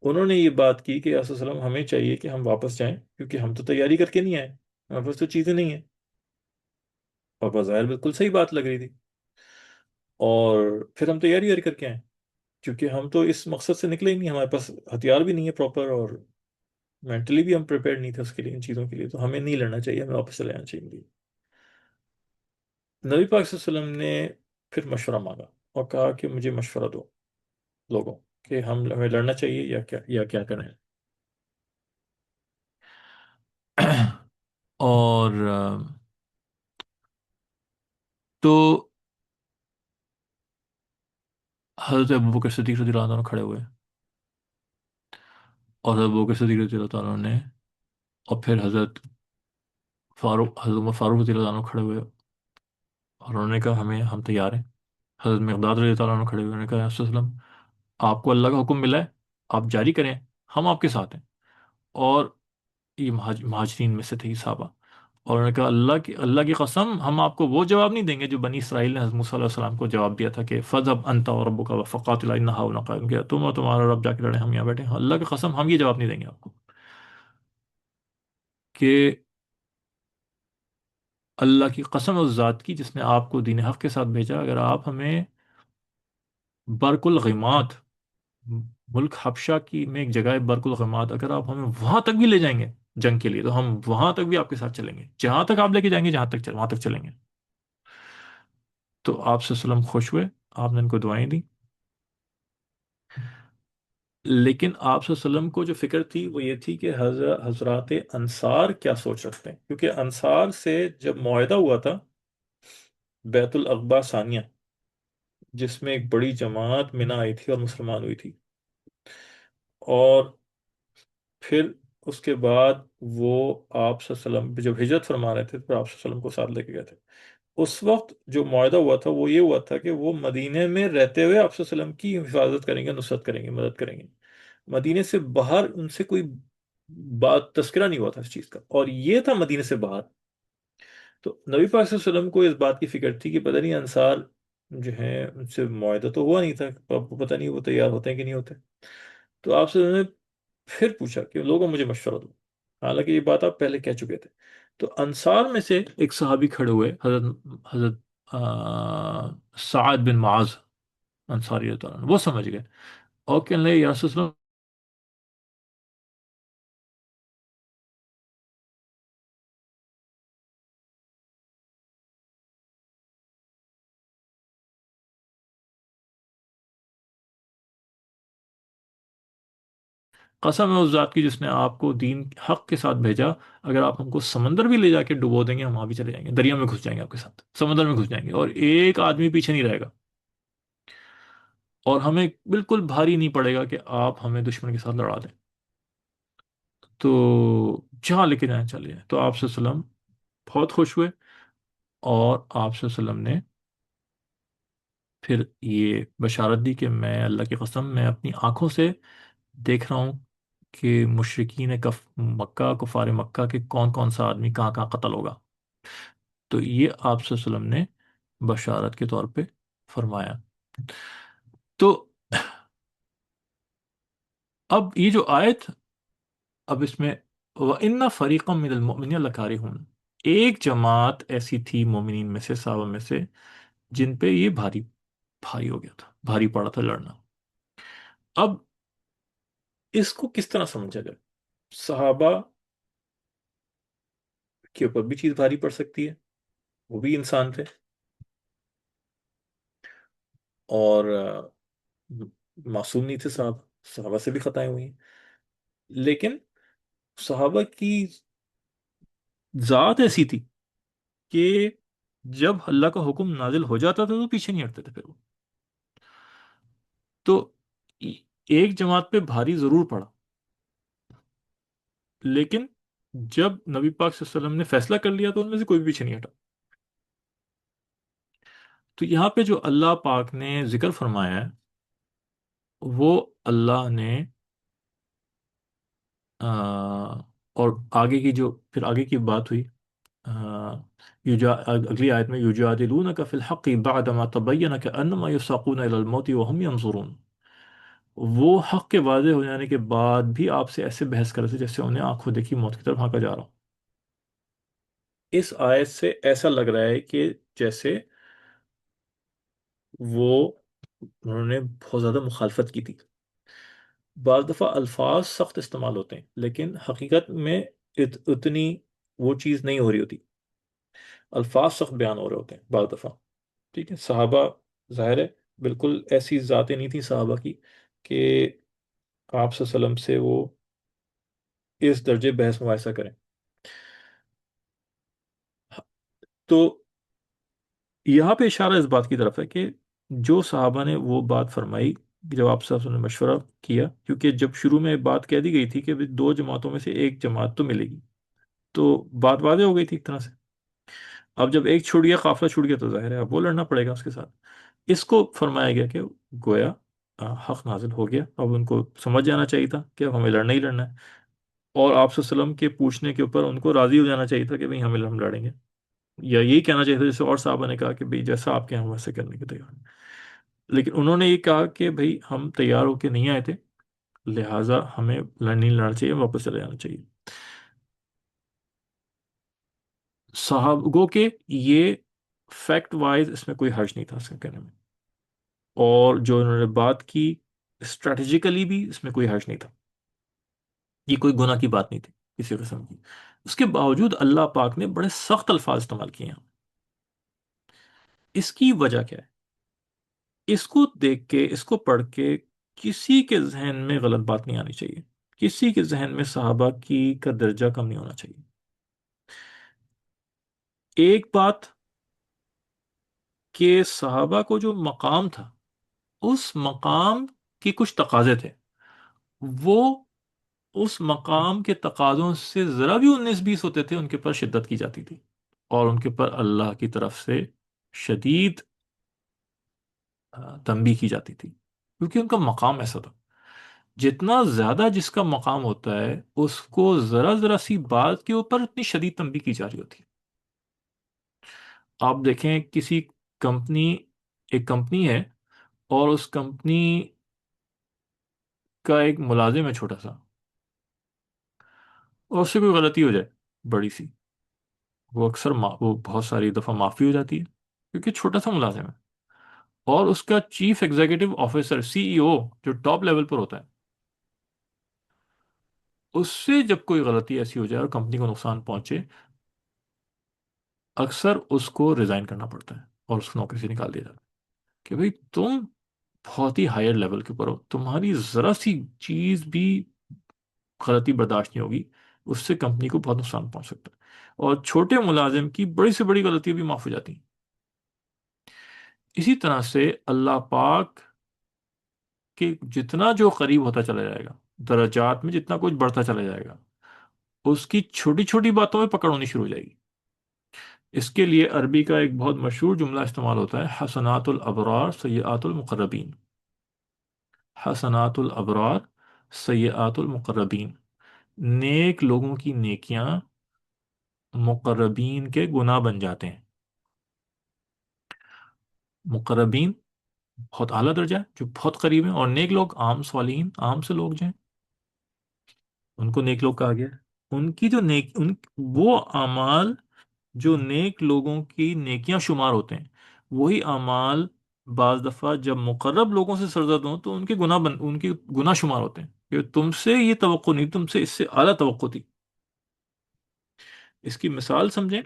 انہوں نے یہ بات کی کہ رسول وسلم ہمیں چاہیے کہ ہم واپس جائیں، کیونکہ ہم تو تیاری کر کے نہیں آئے، ہمارے پاس تو چیزیں نہیں ہیں. اور بظاہر بالکل صحیح بات لگ رہی تھی. اور پھر ہم تیاری ویاری کر کے آئیں، کیونکہ ہم تو اس مقصد سے نکلے ہی نہیں، ہمارے پاس ہتھیار بھی نہیں ہے پراپر، اور مینٹلی بھی ہم پریپیئرڈ نہیں تھے اس کے لیے، ان چیزوں کے لیے. تو ہمیں نہیں لڑنا چاہیے، ہمیں واپس چلے جانا چاہیے. نبی پاک صلی اللہ علیہ وسلم نے پھر مشورہ مانگا اور کہا کہ مجھے مشورہ دو لوگوں، کہ ہمیں لڑنا چاہیے یا کیا کریں. اور تو حضرت ابوبکر صدیق رضی اللہ عنہ کھڑے ہوئے، اور حضرت ابوبکر صدیق رضی اللہ عنہ نے، اور پھر حضرت عمر فاروق رضی اللہ عنہ کھڑے ہوئے، اور انہوں نے کہا ہم تیار ہیں. حضرت مقداد رضی اللہ عنہ کھڑے ہوئے، انہوں نے کہا رسول اللہ علیہ وسلم آپ کو اللہ کا حکم ملا ہے، آپ جاری کریں، ہم آپ کے ساتھ ہیں. اور یہ مہاجرین میں سے تھے یہ صحابہ. اور انہوں نے کہا اللہ کی قسم ہم آپ کو وہ جواب نہیں دیں گے جو بنی اسرائیل نے حضرت موسیٰ علیہ السلام کو جواب دیا تھا کہ فَاذْهَبْ أَنْتَ وَرَبُّكَ فَقَاتِلَا إِنَّا هَاهُنَا قَاعِدُونَ، کہ تم اور تمہارا رب جا کے لڑیں، ہم یہاں بیٹھے ہیں. اللہ کی قسم ہم یہ جواب نہیں دیں گے آپ کو کہ اللہ کی قسم اس ذات کی جس نے آپ کو دین حق کے ساتھ بھیجا، اگر آپ ہمیں برق الغماد، ملک حبشہ کی میں ایک جگہ ہے برق الغماد، اگر آپ ہمیں وہاں تک بھی لے جائیں گے جنگ کے لیے تو ہم وہاں تک بھی آپ کے ساتھ چلیں گے، جہاں تک آپ لے کے جائیں گے، جہاں تک وہاں تک چلیں گے. تو آپ صلی اللہ علیہ وسلم خوش ہوئے، آپ نے ان کو دعائیں دی. لیکن آپ صلی اللہ علیہ وسلم کو جو فکر تھی وہ یہ تھی کہ حضرات انصار کیا سوچ رکھتے ہیں، کیونکہ انصار سے جب معاہدہ ہوا تھا بیت العقبہ ثانیہ، جس میں ایک بڑی جماعت منہ آئی تھی اور مسلمان ہوئی تھی، اور پھر اس کے بعد وہ آپ صلی اللہ علیہ وسلم جب ہجرت فرما رہے تھے تو آپ صلی اللہ علیہ وسلم کو ساتھ لے کے گئے تھے. اس وقت جو معاہدہ ہوا تھا وہ یہ ہوا تھا کہ وہ مدینے میں رہتے ہوئے آپ صلی اللہ علیہ وسلم کی حفاظت کریں گے، نصرت کریں گے، مدد کریں گے. مدینے سے باہر ان سے کوئی بات تذکرہ نہیں ہوا تھا اس چیز کا، اور یہ تھا مدینے سے باہر. تو نبی پاک صلی اللہ علیہ وسلم کو اس بات کی فکر تھی کہ پتہ نہیں انصار جو ہیں ان سے معاہدہ تو ہوا نہیں تھا، پتہ نہیں وہ تیار ہوتے ہیں کہ نہیں ہوتے. تو آپ سے نے پھر پوچھا کہ لوگوں مجھے مشورہ دو، حالانکہ یہ بات آپ پہلے کہہ چکے تھے. تو انصار میں سے ایک صحابی کھڑے ہوئے، حضرت سعد بن معاذ انصاری رضی اللہ عنہ، وہ سمجھ گئے اور کہنے لگے یا رسول اللہ، قسم ہے اس ذات کی جس نے آپ کو دین حق کے ساتھ بھیجا، اگر آپ ہم کو سمندر بھی لے جا کے ڈبو دیں گے ہم وہاں بھی چلے جائیں گے، دریا میں گھس جائیں گے آپ کے ساتھ، سمندر میں گھس جائیں گے، اور ایک آدمی پیچھے نہیں رہے گا. اور ہمیں بالکل بھاری نہیں پڑے گا کہ آپ ہمیں دشمن کے ساتھ لڑا دیں. تو جہاں لے کے جائیں چلے جائیں. تو آپ صلی اللہ علیہ وسلم بہت خوش ہوئے، اور آپ صلی اللہ علیہ وسلم نے پھر یہ بشارت دی کہ میں اللہ کی قسم میں اپنی آنکھوں سے دیکھ رہا ہوں کہ مشرکین مکہ، کفار مکہ کے کون کون سا آدمی کہاں کہاں قتل ہوگا. تو یہ آپ صلی اللہ علیہ وسلم نے بشارت کے طور پہ فرمایا. تو اب یہ جو آیت، اب اس میں وَإِنَّ فَرِيقًا مِّنَ الْمُؤْمِنِينَ لَكَارِهُونَ، ایک جماعت ایسی تھی مومنین میں سے، صحابہ میں سے، جن پہ یہ بھاری بھاری ہو گیا تھا، بھاری پڑا تھا لڑنا. اب اس کو کس طرح سمجھا جائے؟ صحابہ کے اوپر بھی چیز بھاری پڑ سکتی ہے، وہ بھی انسان تھے، اور معصوم نہیں تھے صحابہ، صحابہ سے بھی خطائیں ہوئی ہیں. لیکن صحابہ کی ذات ایسی تھی کہ جب اللہ کا حکم نازل ہو جاتا تھا تو پیچھے نہیں ہٹتے تھے پھر وہ. تو ایک جماعت پہ بھاری ضرور پڑا، لیکن جب نبی پاک صلی اللہ علیہ وسلم نے فیصلہ کر لیا تو ان میں سے کوئی بھی پیچھے نہیں ہٹا. تو یہاں پہ جو اللہ پاک نے ذکر فرمایا ہے وہ اللہ نے اور آگے کی جو پھر آگے کی بات ہوئی، اگلی آیت میں یجادلونک فی الحق بعدما تبین کأنما یساقون الی الموت وهم ينظرون. وہ حق کے واضح ہو جانے کے بعد بھی آپ سے ایسے بحث کر رہے تھے جیسے انہیں آنکھوں دیکھی موت کی طرف ہانکا جا رہا ہوں. اس آیت سے ایسا لگ رہا ہے کہ جیسے وہ انہوں نے بہت زیادہ مخالفت کی تھی. بعض دفعہ الفاظ سخت استعمال ہوتے ہیں لیکن حقیقت میں اتنی وہ چیز نہیں ہو رہی ہوتی. الفاظ سخت بیان ہو رہے ہوتے ہیں بعض دفعہ. ٹھیک ہے، صحابہ ظاہر ہے بالکل ایسی ذاتیں نہیں تھیں صحابہ کی کہ آپ صلی اللہ علیہ وسلم سے وہ اس درجے بحث مباحثہ کریں. تو یہاں پہ اشارہ اس بات کی طرف ہے کہ جو صحابہ نے وہ بات فرمائی جب آپ صلی اللہ علیہ وسلم نے مشورہ کیا، کیونکہ جب شروع میں بات کہہ دی گئی تھی کہ بھی دو جماعتوں میں سے ایک جماعت تو ملے گی، تو بات واضح ہو گئی تھی ایک طرح سے. اب جب ایک چھوٹ گیا، قافلہ چھوٹ گیا، تو ظاہر ہے اب وہ لڑنا پڑے گا اس کے ساتھ. اس کو فرمایا گیا کہ گویا حق نازل ہو گیا، اب ان کو سمجھ جانا چاہیے تھا کہ اب ہمیں لڑنا ہی لڑنا ہے. اور آپ صلی اللہ علیہ وسلم کے پوچھنے کے اوپر ان کو راضی ہو جانا چاہیے تھا کہ بھئی ہم لڑیں گے، یا یہی کہنا چاہیے تھا جیسے اور صحابہ نے کہا کہ بھئی جیسا آپ کے ہم ویسے کرنے کے تیار ہیں. لیکن انہوں نے یہ کہا کہ بھئی ہم تیار ہو کے نہیں آئے تھے، لہٰذا ہمیں نہیں لڑنا چاہیے، واپس چلے جانا چاہیے. صاحب گو کہ یہ فیکٹ وائز اس میں کوئی حرج نہیں تھا اس کے کہنے میں، اور جو انہوں نے بات کی اسٹریٹجیکلی بھی اس میں کوئی حرج نہیں تھا. یہ کوئی گناہ کی بات نہیں تھی کسی قسم کی. اس کے باوجود اللہ پاک نے بڑے سخت الفاظ استعمال کیے ہیں. اس کی وجہ کیا ہے؟ اس کو دیکھ کے، اس کو پڑھ کے کسی کے ذہن میں غلط بات نہیں آنی چاہیے، کسی کے ذہن میں صحابہ کی کا درجہ کم نہیں ہونا چاہیے. ایک بات کہ صحابہ کو جو مقام تھا اس مقام کی کچھ تقاضے تھے، وہ اس مقام کے تقاضوں سے ذرا بھی 19-20 ہوتے تھے ان کے پر شدت کی جاتی تھی، اور ان کے پر اللہ کی طرف سے شدید تنبیہ کی جاتی تھی، کیونکہ ان کا مقام ایسا تھا. جتنا زیادہ جس کا مقام ہوتا ہے اس کو ذرا ذرا سی بات کے اوپر اتنی شدید تنبیہ کی جا رہی ہوتی ہے. آپ دیکھیں کسی کمپنی، ایک کمپنی ہے اور اس کمپنی کا ایک ملازم ہے چھوٹا سا، اور اس سے کوئی غلطی ہو جائے بڑی سی، وہ اکثر وہ بہت ساری دفعہ معافی ہو جاتی ہے کیونکہ چھوٹا سا ملازم ہے. اور اس کا چیف ایگزیکٹو آفیسر CEO جو ٹاپ لیول پر ہوتا ہے، اس سے جب کوئی غلطی ایسی ہو جائے اور کمپنی کو نقصان پہنچے، اکثر اس کو ریزائن کرنا پڑتا ہے اور اس کو نوکری سے نکال دیا جاتا ہے کہ بھئی تم بہت ہی ہائر لیول کے اوپر ہو، تمہاری ذرا سی چیز بھی غلطی برداشت نہیں ہوگی، اس سے کمپنی کو بہت نقصان پہنچ سکتا ہے. اور چھوٹے ملازم کی بڑی سے بڑی غلطی بھی معاف ہو جاتی ہیں. اسی طرح سے اللہ پاک کہ جتنا جو قریب ہوتا چلا جائے گا، درجات میں جتنا کچھ بڑھتا چلا جائے گا، اس کی چھوٹی چھوٹی باتوں میں پکڑ ہونی شروع ہو جائے گی. اس کے لیے عربی کا ایک بہت مشہور جملہ استعمال ہوتا ہے، حسنات الابرار سیئات المقربین. حسنات الابرار سیئات المقربین، نیک لوگوں کی نیکیاں مقربین کے گناہ بن جاتے ہیں. مقربین بہت اعلیٰ درجہ ہے جو بہت قریب ہیں، اور نیک لوگ عام صالحین، عام سے لوگ جو ہیں ان کو نیک لوگ کہا گیا ہے. ان کی جو وہ اعمال جو نیک لوگوں کی نیکیاں شمار ہوتے ہیں، وہی اعمال بعض دفعہ جب مقرب لوگوں سے سرزد ہوں تو ان کے گناہ شمار ہوتے ہیں کہ تم سے یہ توقع نہیں، تم سے اس سے اعلیٰ توقع تھی. اس کی مثال سمجھیں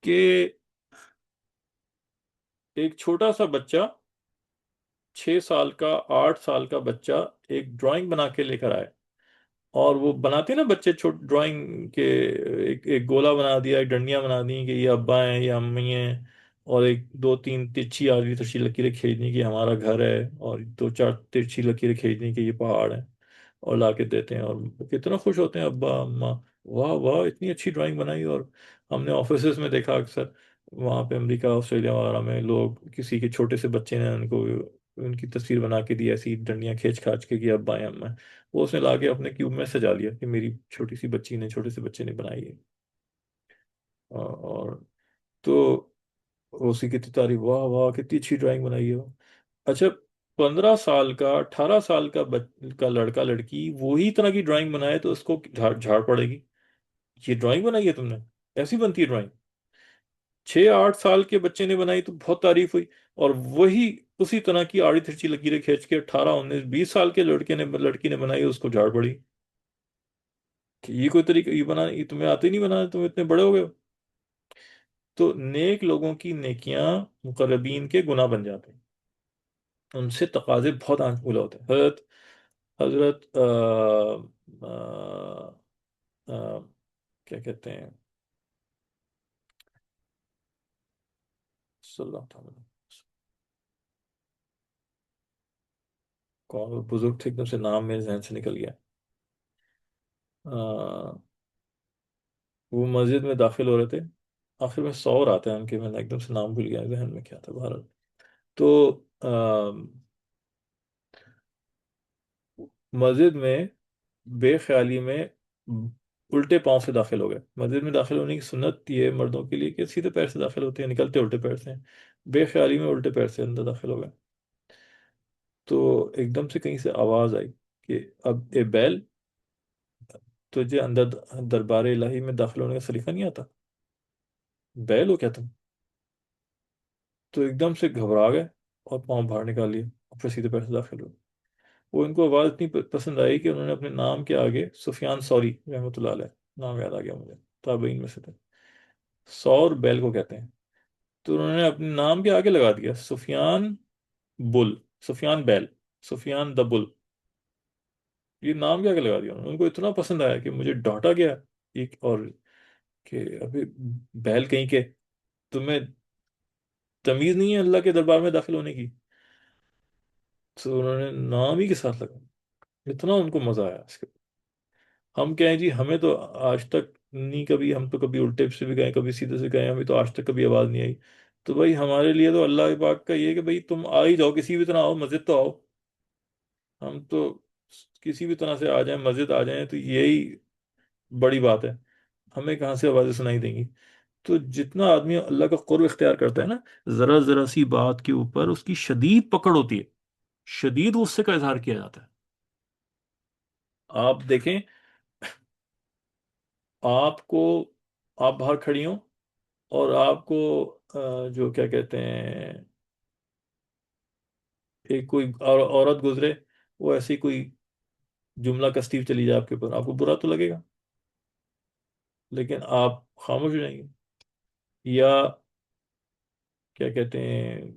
کہ ایک چھوٹا سا بچہ، 6 سال کا 8 سال کا بچہ ایک ڈرائنگ بنا کے لے کر آئے اور وہ بناتے ہیں نا بچے چھوٹ ڈرائنگ کے، ایک گولا بنا دیا، ایک ڈنڈیاں بنا دی کہ یہ ابا ہیں یہ امی ہیں، اور ایک دو تین ترچھی آگے ترچھی لکیریں کھینچنی کہ ہمارا گھر ہے، اور دو چار ترچھی لکیریں کھینچنی کہ یہ پہاڑ ہے، اور لا کے دیتے ہیں، اور وہ کتنا خوش ہوتے ہیں ابا اماں، واہ واہ اتنی اچھی ڈرائنگ بنائی۔ اور ہم نے آفیسز میں دیکھا اکثر، وہاں پہ امریکہ آسٹریلیا وغیرہ میں لوگ کسی کے چھوٹے سے بچے نے ان کو ان کی تصویر بنا کے دی، ایسی ڈنڈیاں کھینچ کھانچ کے کہ ابا ہیں اماں ہیں، وہ اس نے لا کے اپنے کیوب میں سجا لیا کہ میری چھوٹی سی بچی نے چھوٹے سے بچے نے بنائی ہے۔ اور تو اسی کی تعریف، واہ واہ کتنی اچھی ڈرائنگ بنائی ہے وہ۔ اچھا، 15 سال کا 18 سال کا کا لڑکا لڑکی وہی طرح کی ڈرائنگ بنائے تو اس کو جھاڑ جھاڑ پڑے گی، یہ ڈرائنگ بنائی ہے تم نے، ایسی بنتی ہے ڈرائنگ؟ 6 8 سال کے بچے نے بنائی تو بہت تعریف ہوئی، اور وہی اسی طرح کی آڑی ترچی لکیریں کھینچ کے 18 19 20 سال کے لڑکی نے بنائی، اس کو جھاڑ پڑی کہ یہ کوئی طریقہ، یہ بنا یہ تمہیں آتے ہی نہیں بنانا، تم اتنے بڑے ہو گئے ہو۔ تو نیک لوگوں کی نیکیاں مقربین کے گناہ بن جاتے ہیں، ان سے تقاضے بہت اولا ہوتے ہیں۔ حضرت آ، کیا کہتے ہیں، صلی اللہ تعالی وسلم، کون وہ بزرگ تھے، ایک دم سے نام میرے ذہن سے نکل گیا۔ آ، وہ مسجد میں داخل ہو رہے تھے، آخر میں سور آتے ہیں ان کے، میں نے ایک دم سے نام بھول گیا، ذہن میں کیا تھا بہرحال۔ تو آ، مسجد میں بے خیالی میں الٹے پاؤں سے داخل ہو گئے۔ مسجد میں داخل ہونے کی سنت یہ ہے مردوں کے لیے کہ سیدھے پیر سے داخل ہوتے ہیں، نکلتے الٹے پیر سے ہیں، بے خیالی میں الٹے پیر سے اندر داخل ہو گئے۔ تو ایک دم سے کہیں سے آواز آئی کہ اب اے بیل، تجھے اندر دربار الہی میں داخل ہونے کا سلیقہ نہیں آتا؟ بیل ہو کیا تم؟ تو ایک دم سے گھبرا گئے اور پاؤں باہر نکال لیے، اور پھر سیدھے پیر سے داخل ہوئے۔ وہ ان کو آواز اتنی پسند آئی کہ انہوں نے اپنے نام کے آگے سفیان ثوری رحمۃ اللہ علیہ، نام یاد آ گیا مجھے، تابعین میں سے تھے، سور بیل کو کہتے ہیں، تو انہوں نے اپنے نام کے آگے لگا دیا سفیان بل، سفیان بیل، سفیان دا بل، یہ نام کے آگے لگا دیا انہوں نے۔ ان کو اتنا پسند آیا کہ مجھے ڈانٹا گیا ایک اور، کہ ابھی بیل کہیں کے، تمہیں تمیز نہیں ہے اللہ کے دربار میں داخل ہونے کی؟ تو انہوں نے نام ہی کے ساتھ لگا، اتنا ان کو مزہ آیا اس کے۔ ہم کہیں جی ہمیں تو آج تک نہیں، کبھی ہم تو کبھی الٹے سے بھی گئے کبھی سیدھے سے گئے، ہمیں تو آج تک کبھی آواز نہیں آئی۔ تو بھائی ہمارے لیے تو اللہ پاک کا یہ کہ بھائی تم آ ہی جاؤ، کسی بھی طرح آؤ، مسجد تو آؤ، ہم تو کسی بھی طرح سے آ جائیں، مسجد آ جائیں تو یہی بڑی بات ہے، ہمیں کہاں سے آوازیں سنائی دیں گی؟ تو جتنا آدمی اللہ کا قرب اختیار کرتا ہے نا، ذرا ذرا سی بات کے اوپر اس کی شدید پکڑ ہوتی ہے، شدید غصے کا اظہار کیا جاتا ہے۔ آپ دیکھیں، آپ کو، آپ باہر کھڑی ہوں اور آپ کو جو کیا کہتے ہیں، ایک کوئی عورت گزرے، وہ ایسی کوئی جملہ کستی چلی جائے آپ کے اوپر، آپ کو برا تو لگے گا، لیکن آپ خاموش ہو جائیں گے۔ یا کیا کہتے ہیں،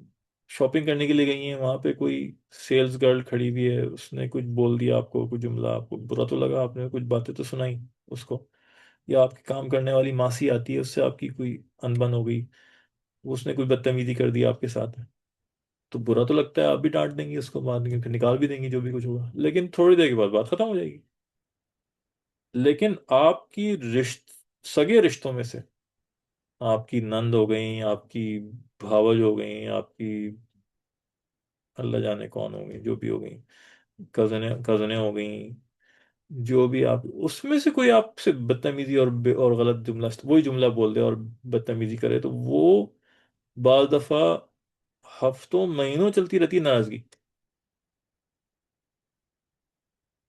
شاپنگ کرنے کے لیے گئی ہیں، وہاں پہ کوئی سیلز گرل کھڑی ہوئی ہے، اس نے کچھ بول دیا آپ کو، کچھ جملہ آپ کو برا تو لگا، آپ نے کچھ باتیں تو سنائی اس کو۔ یا آپ کے کام کرنے والی ماسی آتی ہے، اس سے آپ کی کوئی انبن ہو گئی، اس نے کوئی بدتمیزی کر دی آپ کے ساتھ، تو برا تو لگتا ہے، آپ بھی ڈانٹ دیں گی اس کو، مار دیں گے، پھر نکال بھی دیں گی جو بھی کچھ ہوگا، لیکن تھوڑی دیر کے بعد بات ختم ہو جائے گی۔ لیکن آپ کی سگے رشتوں میں سے، آپ کی نند ہو گئیں، آپ کی بھاوج ہو گئیں، آپ کی اللہ جانے کون ہو گئی، جو بھی ہو گئیں، کزنیں ہو گئیں، جو بھی آپ اس میں سے کوئی آپ سے بدتمیزی اور غلط جملہ، وہی جملہ بول دے اور بدتمیزی کرے، تو وہ بعض دفعہ ہفتوں مہینوں چلتی رہتی ہے ناراضگی،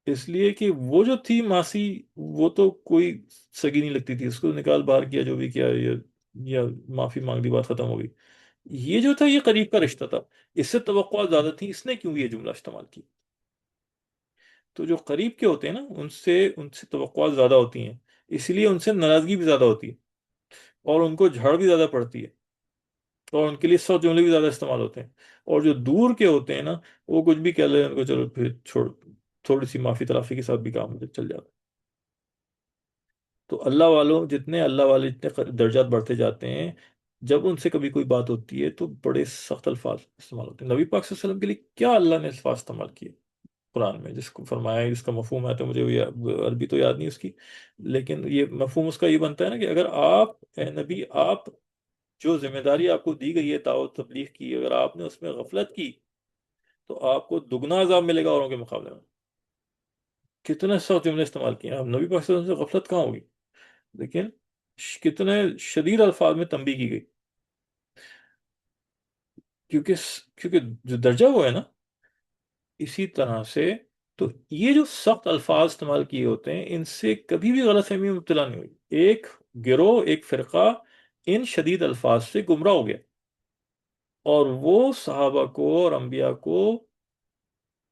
اس لیے کہ وہ جو تھی ماسی، وہ تو کوئی سگی نہیں لگتی تھی، اس کو نکال باہر کیا جو بھی کیا، یا معافی مانگ لی، بات ختم ہو گئی۔ یہ جو تھا یہ قریب کا رشتہ تھا، اس سے توقعات زیادہ تھی، اس نے کیوں یہ جملہ استعمال کی؟ تو جو قریب کے ہوتے ہیں نا، ان سے توقعات زیادہ ہوتی ہیں، اس لیے ان سے ناراضگی بھی زیادہ ہوتی ہے، اور ان کو جھڑ بھی زیادہ پڑتی ہے، اور ان کے لیے 100 جملے بھی زیادہ استعمال ہوتے ہیں۔ اور جو دور کے ہوتے ہیں نا، وہ کچھ بھی کہہ لیں ان کو، چلو پھر چھوڑ، تھوڑی سی معافی تلافی کے ساتھ بھی کام چل جاتا ہے۔ تو اللہ والوں جتنے اللہ والے جتنے درجات بڑھتے جاتے ہیں، جب ان سے کبھی کوئی بات ہوتی ہے تو بڑے سخت الفاظ استعمال ہوتے ہیں۔ نبی پاک صلی اللہ علیہ وسلم کے لیے کیا اللہ نے الفاظ استعمال کیے قرآن میں، جس کو فرمایا ہے، جس کا مفہوم ہے، تو مجھے عربی تو یاد نہیں اس کی، لیکن یہ مفہوم اس کا یہ بنتا ہے نا کہ اگر آپ، اے نبی، آپ جو ذمہ داری آپ کو دی گئی ہے دعوت تبلیغ کی، اگر آپ نے اس میں غفلت کی تو آپ کو دگنا عذاب ملے گا اوروں کے مقابلے میں۔ کتنے سخت جملے استعمال کیے ہیں آپ، نبی پاک صلی اللہ علیہ وسلم سے غفلت کہاں ہوگی؟ لیکن کتنے شدید الفاظ میں تنبیہ کی گئی، کیونکہ کیونکہ جو درجہ وہ ہے نا، اسی طرح سے تو یہ جو سخت الفاظ استعمال کیے ہوتے ہیں، ان سے کبھی بھی غلط فہمی میں مبتلا نہیں ہوئی۔ ایک گروہ، ایک فرقہ ان شدید الفاظ سے گمراہ ہو گیا، اور وہ صحابہ کو اور انبیاء کو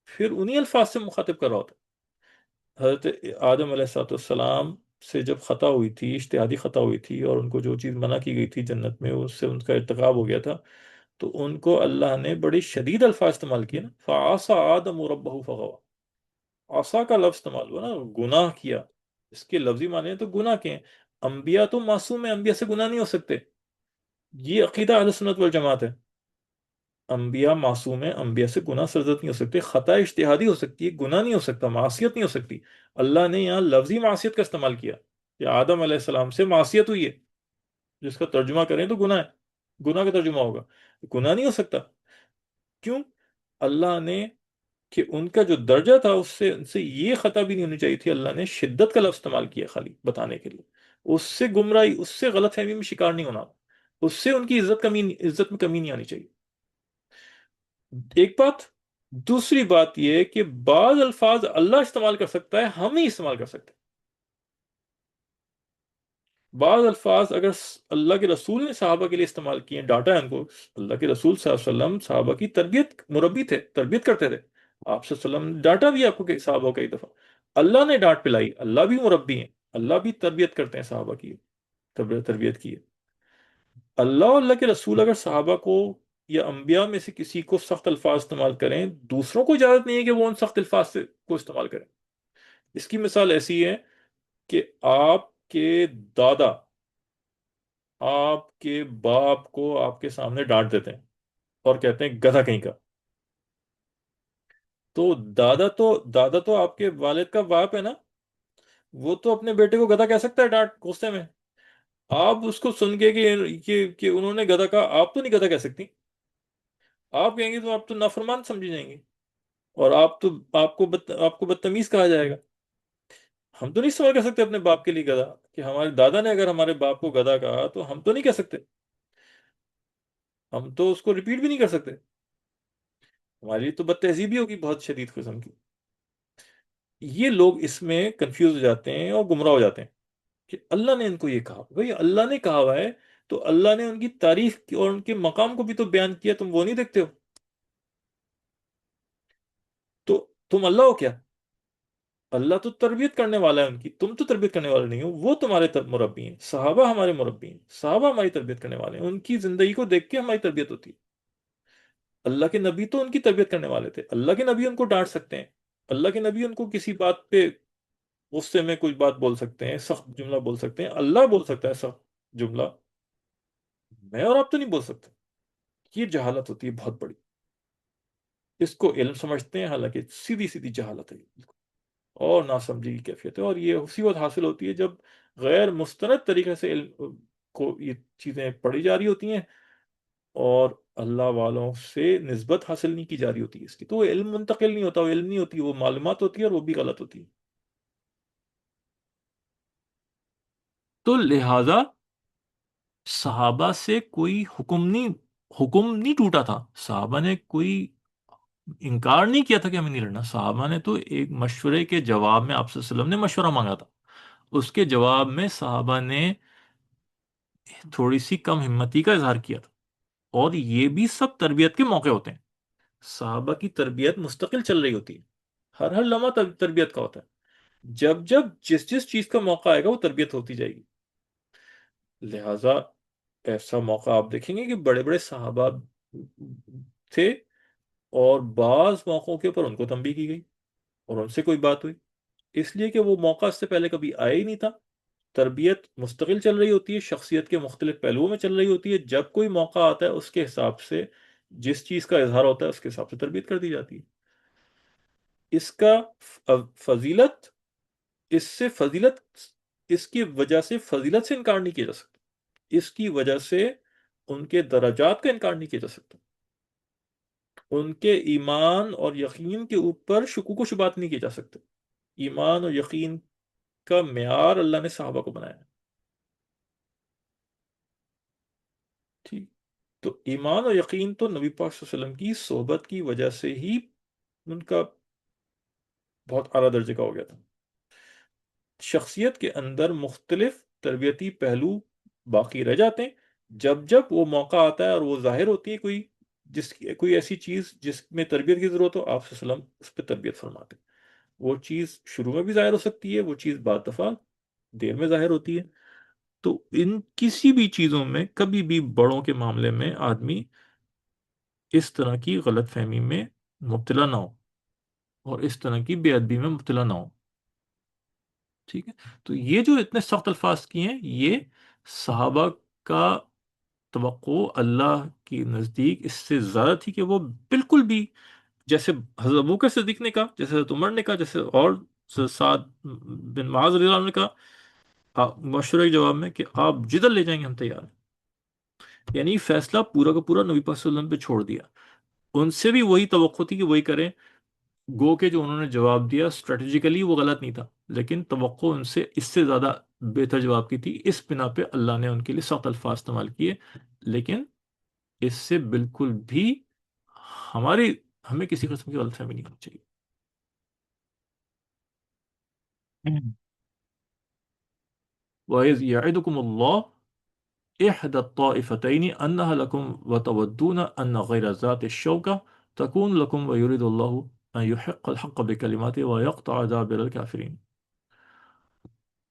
پھر انہی الفاظ سے مخاطب کر رہا ہوتا ہے۔ حضرت آدم علیہ الصلوۃ والسلام سے جب خطا ہوئی تھی، اجتہادی خطا ہوئی تھی، اور ان کو جو چیز منع کی گئی تھی جنت میں، اس سے ان کا ارتکاب ہو گیا تھا، تو ان کو اللہ نے بڑی شدید الفاظ استعمال کیے نا، فَعَصَىٰ آدَمُ رَبَّهُ فَغَوَىٰ۔ عصا کا لفظ استعمال ہوا نا، گناہ کیا، اس کے لفظی معنی ہے تو گناہ کے ہیں۔ انبیاء تو معصوم ہیں، انبیاء سے گناہ نہیں ہو سکتے، یہ عقیدہ اہل سنت والجماعت ہے۔ انبیاء معصوم ہیں، انبیاء سے گناہ سرزد نہیں ہو سکتے، خطا اجتہادی ہو سکتی ہے، گناہ نہیں ہو سکتا، معصیت نہیں ہو سکتی۔ اللہ نے یہاں لفظی معصیت کا استعمال کیا کہ آدم علیہ السلام سے معصیت ہوئی ہے، جس کا ترجمہ کریں تو گناہ ہے، گناہ کا ترجمہ ہوگا، گناہ نہیں ہو سکتا۔ کیوں؟ اللہ نے، کہ ان کا جو درجہ تھا ان سے یہ خطا بھی نہیں ہونی چاہیے تھی، اللہ نے شدت کا لفظ استعمال کیا خالی بتانے کے لیے۔ اس سے گمراہی، اس سے غلط فہمی میں شکار نہیں ہونا، اس سے ان کی عزت میں کمی نہیں آنی چاہیے، ایک بات۔ دوسری بات یہ کہ بعض الفاظ اللہ استعمال کر سکتا ہے، ہم نہیں استعمال کر سکتے۔ بعض الفاظ اگر اللہ کے رسول نے صحابہ کے لیے استعمال کیے ہیں، ڈانٹا ہے ان کو، اللہ کے رسول صلی اللہ علیہ وسلم صحابہ کی تربیت مربی تھے، تربیت کرتے تھے، آپ صلی اللہ علیہ وسلم نے ڈانٹا بھی آپ کو کہ صحابہ کا، ایک دفعہ اللہ نے ڈانٹ پلائی، اللہ بھی مربی ہیں، اللہ بھی تربیت کرتے ہیں صحابہ کی، تربیت کی ہے۔ اللہ اور اللہ کے رسول اگر صحابہ کو یا انبیاء میں سے کسی کو سخت الفاظ استعمال کریں، دوسروں کو اجازت نہیں ہے کہ وہ ان سخت الفاظ کو استعمال کریں۔ اس کی مثال ایسی ہے کہ آپ کے دادا آپ کے باپ کو آپ کے سامنے ڈانٹ دیتے ہیں اور کہتے ہیں گدھا کہیں کا، تو دادا تو آپ کے والد کا باپ ہے نا، وہ تو اپنے بیٹے کو گدھا کہہ سکتا ہے ڈانٹ غصے میں؟ آپ اس کو سن کے کہ انہوں نے گدھا کہا، آپ تو نہیں گدھا کہہ سکتی، آپ کہیں گے تو آپ تو نافرمان سمجھی جائیں گے، اور آپ کو بدتمیز کہا جائے گا۔ ہم تو نہیں استعمال کر سکتے اپنے باپ کے لیے گدھا، کہ ہمارے دادا نے اگر ہمارے باپ کو گدھا کہا تو ہم تو نہیں کہہ سکتے، ہم تو اس کو ریپیٹ بھی نہیں کر سکتے، ہماری لیے تو بد تہذیبی ہوگی بہت شدید قسم کی۔ یہ لوگ اس میں کنفیوز ہو جاتے ہیں اور گمراہ ہو جاتے ہیں کہ اللہ نے ان کو یہ کہا، بھئی اللہ نے کہا ہوا ہے تو اللہ نے ان کی تعریف کی اور ان کے مقام کو بھی تو بیان کیا، تم وہ نہیں دیکھتے ہو؟ تو تم اللہ ہو کیا؟ اللہ تو تربیت کرنے والا ہے ان کی، تم تو تربیت کرنے والے نہیں ہو، وہ تمہارے مربی ہیں، صحابہ ہمارے مربی ہیں، صحابہ ہماری تربیت کرنے والے ہیں، ان کی زندگی کو دیکھ کے ہماری تربیت ہوتی ہے۔ اللہ کے نبی تو ان کی تربیت کرنے والے تھے، اللہ کے نبی ان کو ڈانٹ سکتے ہیں، اللہ کے نبی ان کو کسی بات پہ غصے میں کوئی بات بول سکتے ہیں، سخت جملہ بول سکتے ہیں، اللہ بول سکتا ہے سخت جملہ، میں اور آپ تو نہیں بول سکتے۔ یہ جہالت ہوتی ہے بہت بڑی، اس کو علم سمجھتے ہیں، حالانکہ سیدھی سیدھی جہالت ہے اور ناسمجھی کی کیفیت ہے، اور یہ اسی وقت حاصل ہوتی ہے جب غیر مستند طریقے سے علم کو یہ چیزیں پڑھی جا رہی ہوتی ہیں، اور اللہ والوں سے نسبت حاصل نہیں کی جا رہی ہوتی ہے اس کی، تو وہ علم منتقل نہیں ہوتا، وہ علم نہیں ہوتی، وہ معلومات ہوتی ہے، اور وہ بھی غلط ہوتی ہے۔ تو لہذا صحابہ سے کوئی حکم نہیں ٹوٹا تھا، صحابہ نے کوئی انکار نہیں کیا تھا کہ ہمیں نہیں لڑنا، صحابہ نے تو ایک مشورے کے جواب میں آپ صلی اللہ علیہ وسلم نے مشورہ مانگا تھا، اس کے جواب میں صحابہ نے تھوڑی سی کم ہمتی کا اظہار کیا تھا، اور یہ بھی سب تربیت کے موقع ہوتے ہیں، صحابہ کی تربیت مستقل چل رہی ہوتی ہے، ہر لمحہ تربیت کا ہوتا ہے، جب جب جس جس چیز کا موقع آئے گا وہ تربیت ہوتی جائے گی۔ لہٰذا ایسا موقع آپ دیکھیں گے کہ بڑے بڑے صحابہ تھے، اور بعض موقعوں کے اوپر ان کو تنبیہ کی گئی، اور ان سے کوئی بات ہوئی، اس لیے کہ وہ موقع اس سے پہلے کبھی آیا ہی نہیں تھا۔ تربیت مستقل چل رہی ہوتی ہے، شخصیت کے مختلف پہلوؤں میں چل رہی ہوتی ہے، جب کوئی موقع آتا ہے اس کے حساب سے جس چیز کا اظہار ہوتا ہے اس کے حساب سے تربیت کر دی جاتی ہے۔ اس کا فضیلت اس سے فضیلت اس کی وجہ سے فضیلت سے انکار نہیں کیا جا سکتا، اس کی وجہ سے ان کے درجات کا انکار نہیں کیا جا سکتا، ان کے ایمان اور یقین کے اوپر شکوک و شبہات نہیں کیے جا سکتے۔ ایمان اور یقین کا معیار اللہ نے صحابہ کو بنایا ہے، ٹھیک؟ تو ایمان اور یقین تو نبی پاک صلی اللہ علیہ وسلم کی صحبت کی وجہ سے ہی ان کا بہت اعلیٰ درجے کا ہو گیا تھا۔ شخصیت کے اندر مختلف تربیتی پہلو باقی رہ جاتے ہیں، جب جب وہ موقع آتا ہے اور وہ ظاہر ہوتی ہے کوئی ایسی چیز جس میں تربیت کی ضرورت ہو، آپ صلی اللہ علیہ وسلم اس پہ تربیت فرماتے ہیں۔ وہ چیز شروع میں بھی ظاہر ہو سکتی ہے، وہ چیز بعض دفعہ دیر میں ظاہر ہوتی ہے۔ تو ان کسی بھی چیزوں میں کبھی بھی بڑوں کے معاملے میں آدمی اس طرح کی غلط فہمی میں مبتلا نہ ہو اور اس طرح کی بے ادبی میں مبتلا نہ ہو، ٹھیک ہے؟ تو یہ جو اتنے سخت الفاظ کیے ہیں، یہ صحابہ کا توقع اللہ کی نزدیک اس سے زیادہ تھی کہ وہ بالکل بھی، جیسے حضرت ابوبکر صدیق نے کہا، جیسے حضرت عمر نے کہا، جیسے اور سعد بن معاذ رضی اللہ عنہ نے کہا مشورے کے جواب میں کہ آپ جدھر لے جائیں گے ہم تیار ہیں۔ یعنی فیصلہ پورا کا پورا نبی پاک صلی اللہ علیہ وسلم پہ چھوڑ دیا۔ ان سے بھی وہی توقع تھی کہ وہی کریں، گو کہ جو انہوں نے جواب دیا اسٹریٹجیکلی وہ غلط نہیں تھا، لیکن توقع ان سے اس سے زیادہ بہتر جواب کی تھی، اس بنا پہ اللہ نے ان کے لیے سخت الفاظ استعمال کیے۔ لیکن اس سے بالکل بھی ہماری ہمیں کسی قسم کی غلط فہمی نہیں ہونی چاہیے۔ وَإِذْ يَعِدُكُمُ اللَّهُ إِحْدَى الطَّائِفَتَيْنِ أَنَّهَا لَكُمْ وَتَوَدُّونَ أَنَّ غَيْرَ ذَاتِ الشَّوْكَةِ تَكُونُ لَكُمْ وَيُرِيدُ اللَّهُ أَن يُحِقَّ الْحَقَّ بِكَلِمَاتِهِ وَيَقْطَعَ دَابِرَ الْكَافِرِينَ۔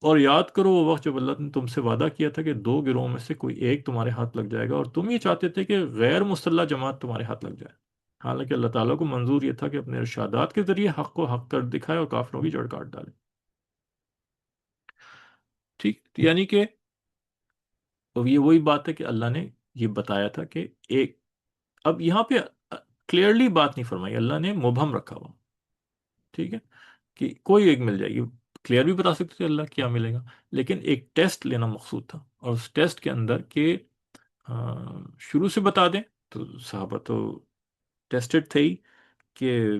اور یاد کرو وہ وقت جب اللہ نے تم سے وعدہ کیا تھا کہ دو گروہوں میں سے کوئی ایک تمہارے ہاتھ لگ جائے گا، اور تم یہ چاہتے تھے کہ غیر مسلح جماعت تمہارے ہاتھ لگ جائے، حالانکہ اللہ تعالیٰ کو منظور یہ تھا کہ اپنے ارشادات کے ذریعے حق کو حق کر دکھائے اور کافروں کی جڑ کاٹ ڈالے، ٹھیک؟ یعنی کہ یہ وہی بات ہے کہ اللہ نے یہ بتایا تھا کہ ایک، اب یہاں پہ کلیئرلی بات نہیں فرمائی، اللہ نے مبہم رکھا ہوا، ٹھیک ہے، کہ کوئی ایک مل جائے گی، کلیئر بھی بتا سکتے تھے اللہ کیا ملے گا، لیکن ایک ٹیسٹ لینا مقصود تھا، اور اس ٹیسٹ کے اندر کہ شروع سے بتا دیں، تو صحابہ تو ٹیسٹڈ تھے ہی کہ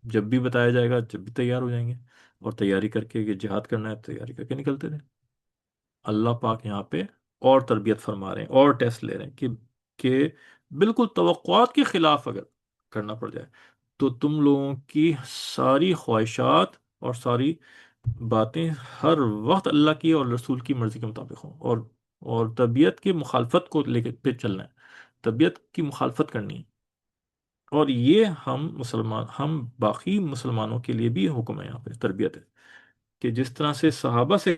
جب بھی بتایا جائے گا جب بھی تیار ہو جائیں گے، اور تیاری کر کے، کہ جہاد کرنا ہے تیاری کر کے نکلتے رہے۔ اللہ پاک یہاں پہ اور تربیت فرما رہے ہیں اور ٹیسٹ لے رہے ہیں کہ بالکل توقعات کے خلاف اگر کرنا پڑ جائے تو تم لوگوں کی ساری خواہشات اور ساری باتیں ہر وقت اللہ کی اور رسول کی مرضی کے مطابق ہوں، اور طبیعت کی مخالفت کو لے کے پہ چلنا ہے، طبیعت کی مخالفت کرنی ہے۔ اور یہ ہم باقی مسلمانوں کے لیے بھی حکم ہے، یہاں پہ تربیت ہے کہ جس طرح سے صحابہ سے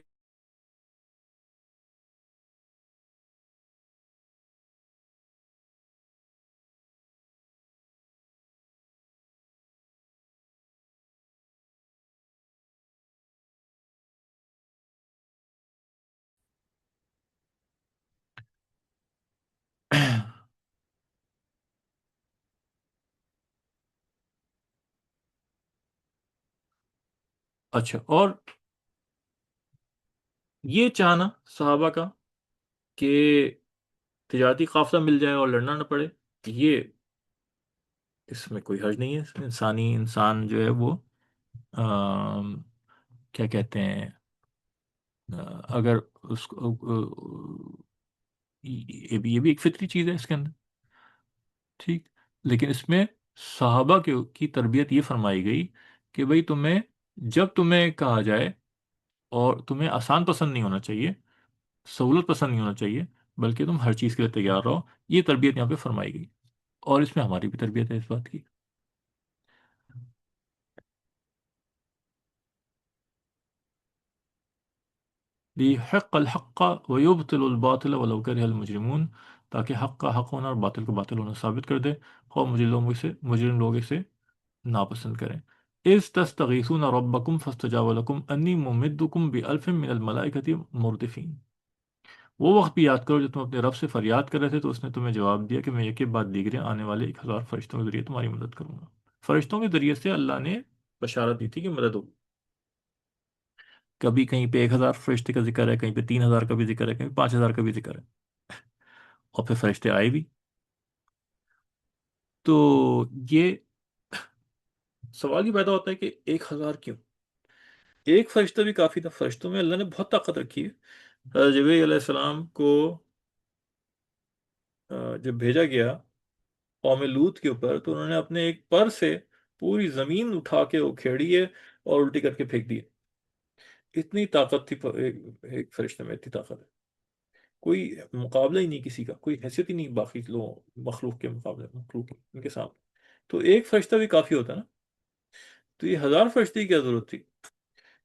اچھا، اور یہ چاہنا صحابہ کا کہ تجارتی قافلہ مل جائے اور لڑنا نہ پڑے، یہ اس میں کوئی حرج نہیں ہے، انسان جو ہے وہ آم، کیا کہتے ہیں، اگر اس کو یہ بھی ایک فطری چیز ہے اس کے اندر، ٹھیک؟ لیکن اس میں صحابہ کی تربیت یہ فرمائی گئی کہ بھئی جب تمہیں کہا جائے، اور تمہیں آسان پسند نہیں ہونا چاہیے، سہولت پسند نہیں ہونا چاہیے، بلکہ تم ہر چیز کے لیے تیار رہو، یہ تربیت یہاں پہ فرمائی گئی، اور اس میں ہماری بھی تربیت ہے اس بات کی۔ لِيُحِقَّ الْحَقَّ وَيُبْطِلُ الْبَاطِلَ وَلَوْ كَرِهَ الْمُجْرِمُونَ، تاکہ حق کا حق ہونا اور باطل کو باطل ہونا ثابت کر دے، اور مجرم لوگ اسے ناپسند کریں. اذ تستغیثون ربکم فاستجاب لکم انی ممدکم بألف من الملائکۃ مردفین. وہ وقت بھی یاد کرو جب تم اپنے رب سے فریاد کر رہے تھے تو اس نے تمہیں جواب دیا کہ میں یکے بعد دیگرے آنے والے 1,000 فرشتوں کے ذریعے تمہاری مدد کروں گا. فرشتوں کے ذریعے سے اللہ نے بشارت دی تھی کہ مدد ہوگی. کبھی کہیں پہ 1,000 فرشتے کا ذکر ہے، کہیں پہ 3,000 کا بھی ذکر ہے، کہیں 5,000 کا بھی ذکر ہے. اور پھر فرشتے آئے بھی. تو یہ سوال یہ پیدا ہوتا ہے کہ 1,000 کیوں؟ ایک فرشتہ بھی کافی تھا. فرشتوں میں اللہ نے بہت طاقت رکھی ہے. حضرت جبرائیل علیہ السلام کو جب بھیجا گیا قوم لوط کے اوپر تو انہوں نے اپنے ایک پر سے پوری زمین اٹھا کے وہ کھیڑی ہے اور الٹی کر کے پھینک دی. اتنی طاقت تھی ایک فرشتے میں، اتنی طاقت ہے. کوئی مقابلہ ہی نہیں کسی کا، کوئی حیثیت ہی نہیں باقی لوگوں مخلوق کے مقابلے، مخلوق ان کے سامنے. تو ایک فرشتہ بھی کافی ہوتا ہے نا. تو یہ 1,000 فرشتے کی کیا ضرورت تھی؟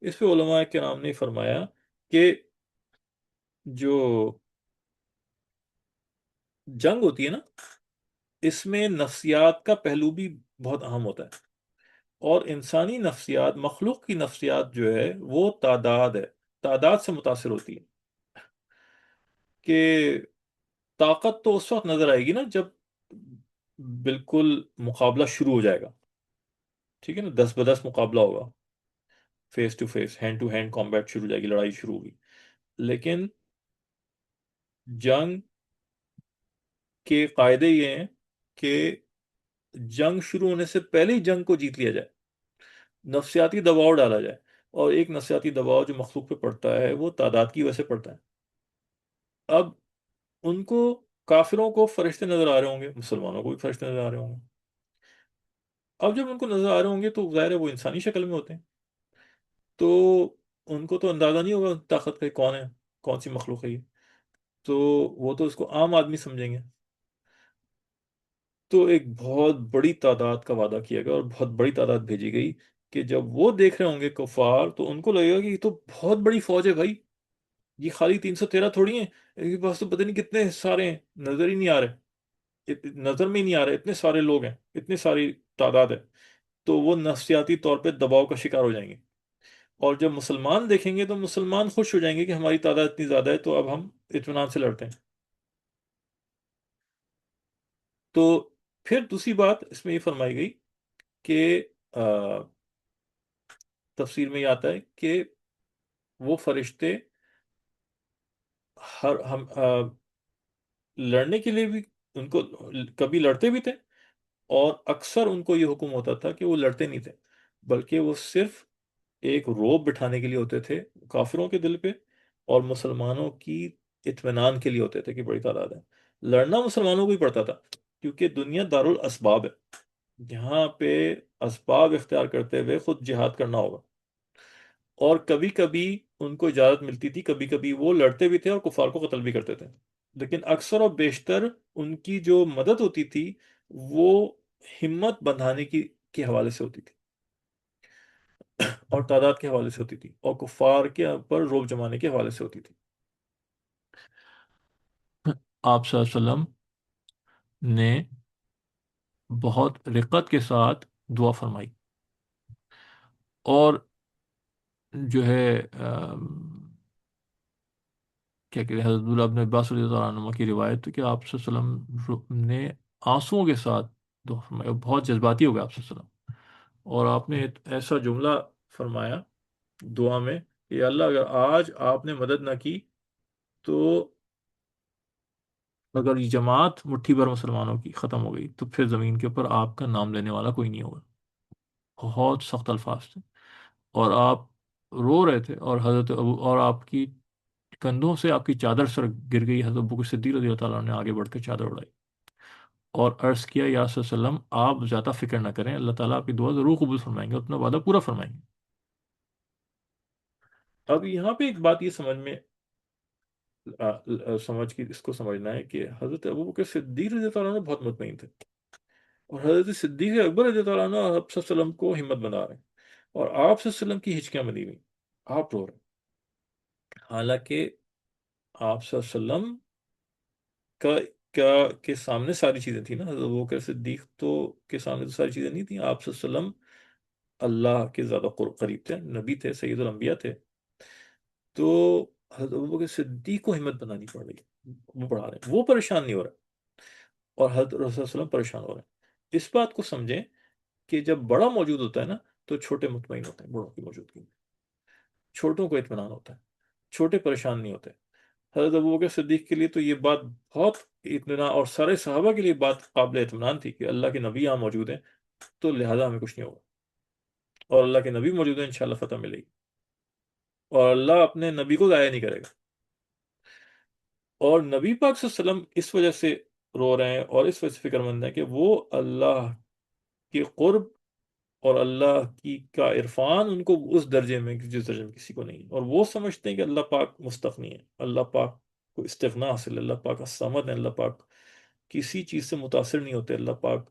اس پہ علماء کرام نے فرمایا کہ جو جنگ ہوتی ہے نا، اس میں نفسیات کا پہلو بھی بہت اہم ہوتا ہے. اور انسانی نفسیات، مخلوق کی نفسیات جو ہے وہ تعداد ہے، تعداد سے متاثر ہوتی ہے. کہ طاقت تو اس وقت نظر آئے گی نا جب بالکل مقابلہ شروع ہو جائے گا. ٹھیک ہے نا، 10 بدس مقابلہ ہوگا، face to face, hand to hand combat شروع ہو جائے گی، لڑائی شروع ہوگی. لیکن جنگ کے قاعدے یہ ہیں کہ جنگ شروع ہونے سے پہلے ہی جنگ کو جیت لیا جائے، نفسیاتی دباؤ ڈالا جائے. اور ایک نفسیاتی دباؤ جو مخلوق پہ پڑتا ہے وہ تعداد کی وجہ سے پڑتا ہے. اب ان کو، کافروں کو فرشتے نظر آ رہے ہوں گے، مسلمانوں کو بھی فرشتے نظر آ رہے ہوں گے. اب جب ان کو نظر آ رہے ہوں گے تو ظاہر ہے وہ انسانی شکل میں ہوتے ہیں. تو ان کو تو اندازہ نہیں ہوگا طاقت کا کون ہے، کون سی مخلوق ہے یہ. تو وہ تو اس کو عام آدمی سمجھیں گے. تو ایک بہت بڑی تعداد کا وعدہ کیا گیا اور بہت بڑی تعداد بھیجی گئی کہ جب وہ دیکھ رہے ہوں گے کفار تو ان کو لگے گا کہ یہ تو بہت بڑی فوج ہے بھائی، یہ خالی 313 تھوڑی ہیں، ان کے پاس تو پتہ نہیں کتنے سارے ہیں، نظر ہی نہیں آ رہے، نظر میں ہی نہیں آ رہے، اتنے سارے لوگ ہیں، اتنی ساری تعداد ہے. تو وہ نفسیاتی طور پہ دباؤ کا شکار ہو جائیں گے. اور جب مسلمان دیکھیں گے تو مسلمان خوش ہو جائیں گے کہ ہماری تعداد اتنی زیادہ ہے تو اب ہم اطمینان سے لڑتے ہیں. تو پھر دوسری بات اس میں یہ فرمائی گئی کہ تفسیر میں یہ آتا ہے کہ وہ فرشتے ہر ہم لڑنے کے لیے بھی ان کو کبھی لڑتے بھی تھے، اور اکثر ان کو یہ حکم ہوتا تھا کہ وہ لڑتے نہیں تھے، بلکہ وہ صرف ایک روب بٹھانے کے لیے ہوتے تھے کافروں کے دل پہ، اور مسلمانوں کی اطمینان کے لیے ہوتے تھے کہ بڑی تعداد ہے. لڑنا مسلمانوں کو ہی پڑتا تھا کیونکہ دنیا دار الاسباب ہے، جہاں پہ اسباب اختیار کرتے ہوئے خود جہاد کرنا ہوگا. اور کبھی کبھی ان کو اجازت ملتی تھی، کبھی کبھی وہ لڑتے بھی تھے اور کفار کو قتل بھی کرتے تھے. لیکن اکثر و بیشتر ان کی جو مدد ہوتی تھی وہ ہمت بندھانے کے حوالے سے ہوتی تھی اور تعداد کے حوالے سے ہوتی تھی، اور کفار کے اوپر روب جمانے کے حوالے سے ہوتی تھی. آپ صلی اللہ علیہ وسلم نے بہت رقت کے ساتھ دعا فرمائی. اور جو ہے کیا کہتے ہیں، حضرت عبداللہ بن عباس رضی اللہ عنہ کی روایت ہے کہ آپ صلی اللہ علیہ وسلم نے آنسوؤں کے ساتھ دعا فرمائی، بہت جذباتی ہو گیا آپ صلی اللہ علیہ وسلم. اور آپ نے ایسا جملہ فرمایا دعا میں کہ اللہ اگر آج آپ نے مدد نہ کی تو اگر یہ جماعت مٹھی بھر مسلمانوں کی ختم ہو گئی تو پھر زمین کے اوپر آپ کا نام لینے والا کوئی نہیں ہوگا. بہت سخت الفاظ تھے. اور آپ رو رہے تھے، اور حضرت ابو، اور آپ کی کندھوں سے آپ کی چادر سر گر گئی. حضرت ابو بکر صدیق رضی اللہ تعالیٰ عنہ نے آگے بڑھ کے چادر اڑائی اور عرض کیا یا رسول اللہ علیہ وسلم آپ زیادہ فکر نہ کریں، اللہ تعالیٰ آپ کی دعا ضرور قبول فرمائیں گے، اپنا وعدہ پورا فرمائیں گے. اب یہاں پہ ایک بات یہ سمجھ کے اس کو سمجھنا ہے کہ حضرت ابو بکر صدیق رضی اللہ تعالیٰ عنہ بہت مطمئن تھے، اور حضرت صدیق اکبر رضی اللہ عنہ آپ صلی اللہ علیہ وسلم کو ہمت بنا رہے ہیں، اور آپ صلی اللہ علیہ وسلم کی ہچکیاں بنی ہوئی، آپ رو رہے ہیں. حالانکہ آپ صلی اللہ علیہ وسلم کا کے سامنے ساری چیزیں تھیں نا، حضرت ابوبکر صدیق تو کے سامنے تو ساری چیزیں نہیں تھیں. آپ صلی اللہ علیہ وسلم اللہ کے زیادہ قریب تھے، نبی تھے، سید الانبیاء تھے. تو حضرت ابوبکر صدیق کو ہمت بنانی پڑ رہی ہے، وہ پڑھا رہے ہیں، وہ پریشان نہیں ہو رہا، اور حضرت رسول صلی اللہ علیہ وسلم پریشان ہو رہے ہیں. اس بات کو سمجھیں کہ جب بڑا موجود ہوتا ہے نا تو چھوٹے مطمئن ہوتے ہیں بڑوں کی موجودگی میں، چھوٹوں کو اطمینان ہوتا ہے، چھوٹے پریشان نہیں ہوتے. حضرت ابوبکر صدیق کے لیے تو یہ بات بہت اطمینان، اور سارے صحابہ کے لیے بات قابل اطمینان تھی کہ اللہ کے نبی یہاں موجود ہیں، تو لہذا ہمیں کچھ نہیں ہوگا، اور اللہ کے نبی موجود ہیں، انشاءاللہ فتح ملے گی، اور اللہ اپنے نبی کو ضائع نہیں کرے گا. اور نبی پاک صلی اللہ علیہ وسلم اس وجہ سے رو رہے ہیں اور اس وجہ سے فکر مند ہیں کہ وہ اللہ کے قرب اور اللہ کی کا عرفان ان کو اس درجے میں جس درجے میں کسی کو نہیں ہے، اور وہ سمجھتے ہیں کہ اللہ پاک مستغنی ہے، اللہ پاک کو استغنا حاصل ہے، اللہ پاک الصمد ہے، اللہ پاک کسی چیز سے متاثر نہیں ہوتے، اللہ پاک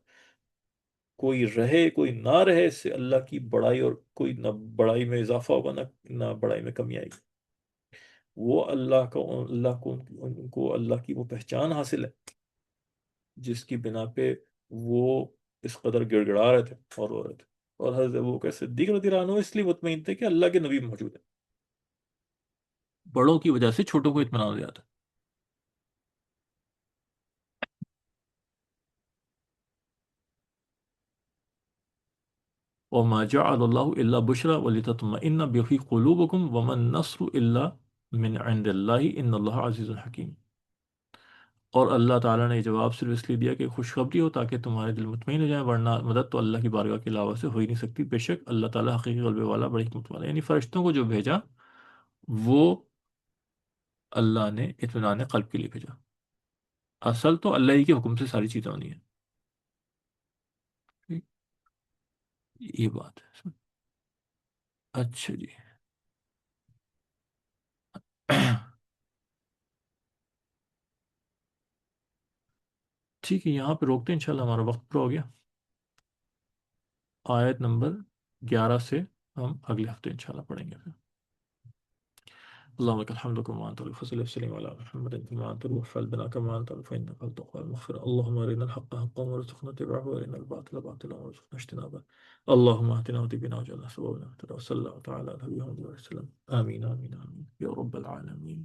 کوئی رہے کوئی نہ رہے، اس سے اللہ کی بڑائی، اور کوئی نہ بڑائی میں اضافہ ہوگا نہ بڑائی میں کمی آئے گی. وہ ان کو اللہ کی وہ پہچان حاصل ہے جس کی بنا پہ وہ اس قدر گڑ گڑا رہے تھے اور رو رہے تھے. اور حضرت ابوبکر صدیق رضی اللہ عنہ اس لیے مطمئن تھے کہ اللہ کے نبی موجود ہیں، بڑوں کی وجہ سے چھوٹوں کو اطمینان ہو جاتا ہے. وما جعل الله إلا بشرى ولتطمئن به قلوبكم وما النصر إلا من عند الله إن الله عزيز حكيم. اور اللہ تعالیٰ نے یہ جواب صرف اس لیے دیا کہ خوشخبری ہو تاکہ تمہارے دل مطمئن ہو جائیں، ورنہ مدد تو اللہ کی بارگاہ کے علاوہ سے ہو ہی نہیں سکتی. بے شک اللہ تعالیٰ حقیقی غلبے والا، بڑی حکمت والا. یعنی فرشتوں کو جو بھیجا وہ اللہ نے اطمینان قلب کے لیے بھیجا. اصل تو اللہ ہی کے حکم سے ساری چیزیں ہونی ہیں. ٹھیک؟ یہ بات ہے. اچھا جی. ٹھیک ہے، یہاں پہ روکتے ہیں، انشاءاللہ ہمارا وقت پورا ہو گیا. آیت نمبر 11 سے ہم اگلے ہفتے انشاءاللہ پڑھیں گے. اللهم لك الحمد كما أنت وصلي وسلم على محمد كما أنت وفعل بنا كما أنت فإنك التقوى المغفرة. اللهم أرنا الحق حقا وارزقنا اتباعه، وأرنا الباطل باطلا وارزقنا اجتنابه. اللهم اهدنا واهد بنا وجعلنا سببا، وصلى الله تعالى على نبينا محمد وسلم. آمين آمين آمين يا رب العالمين.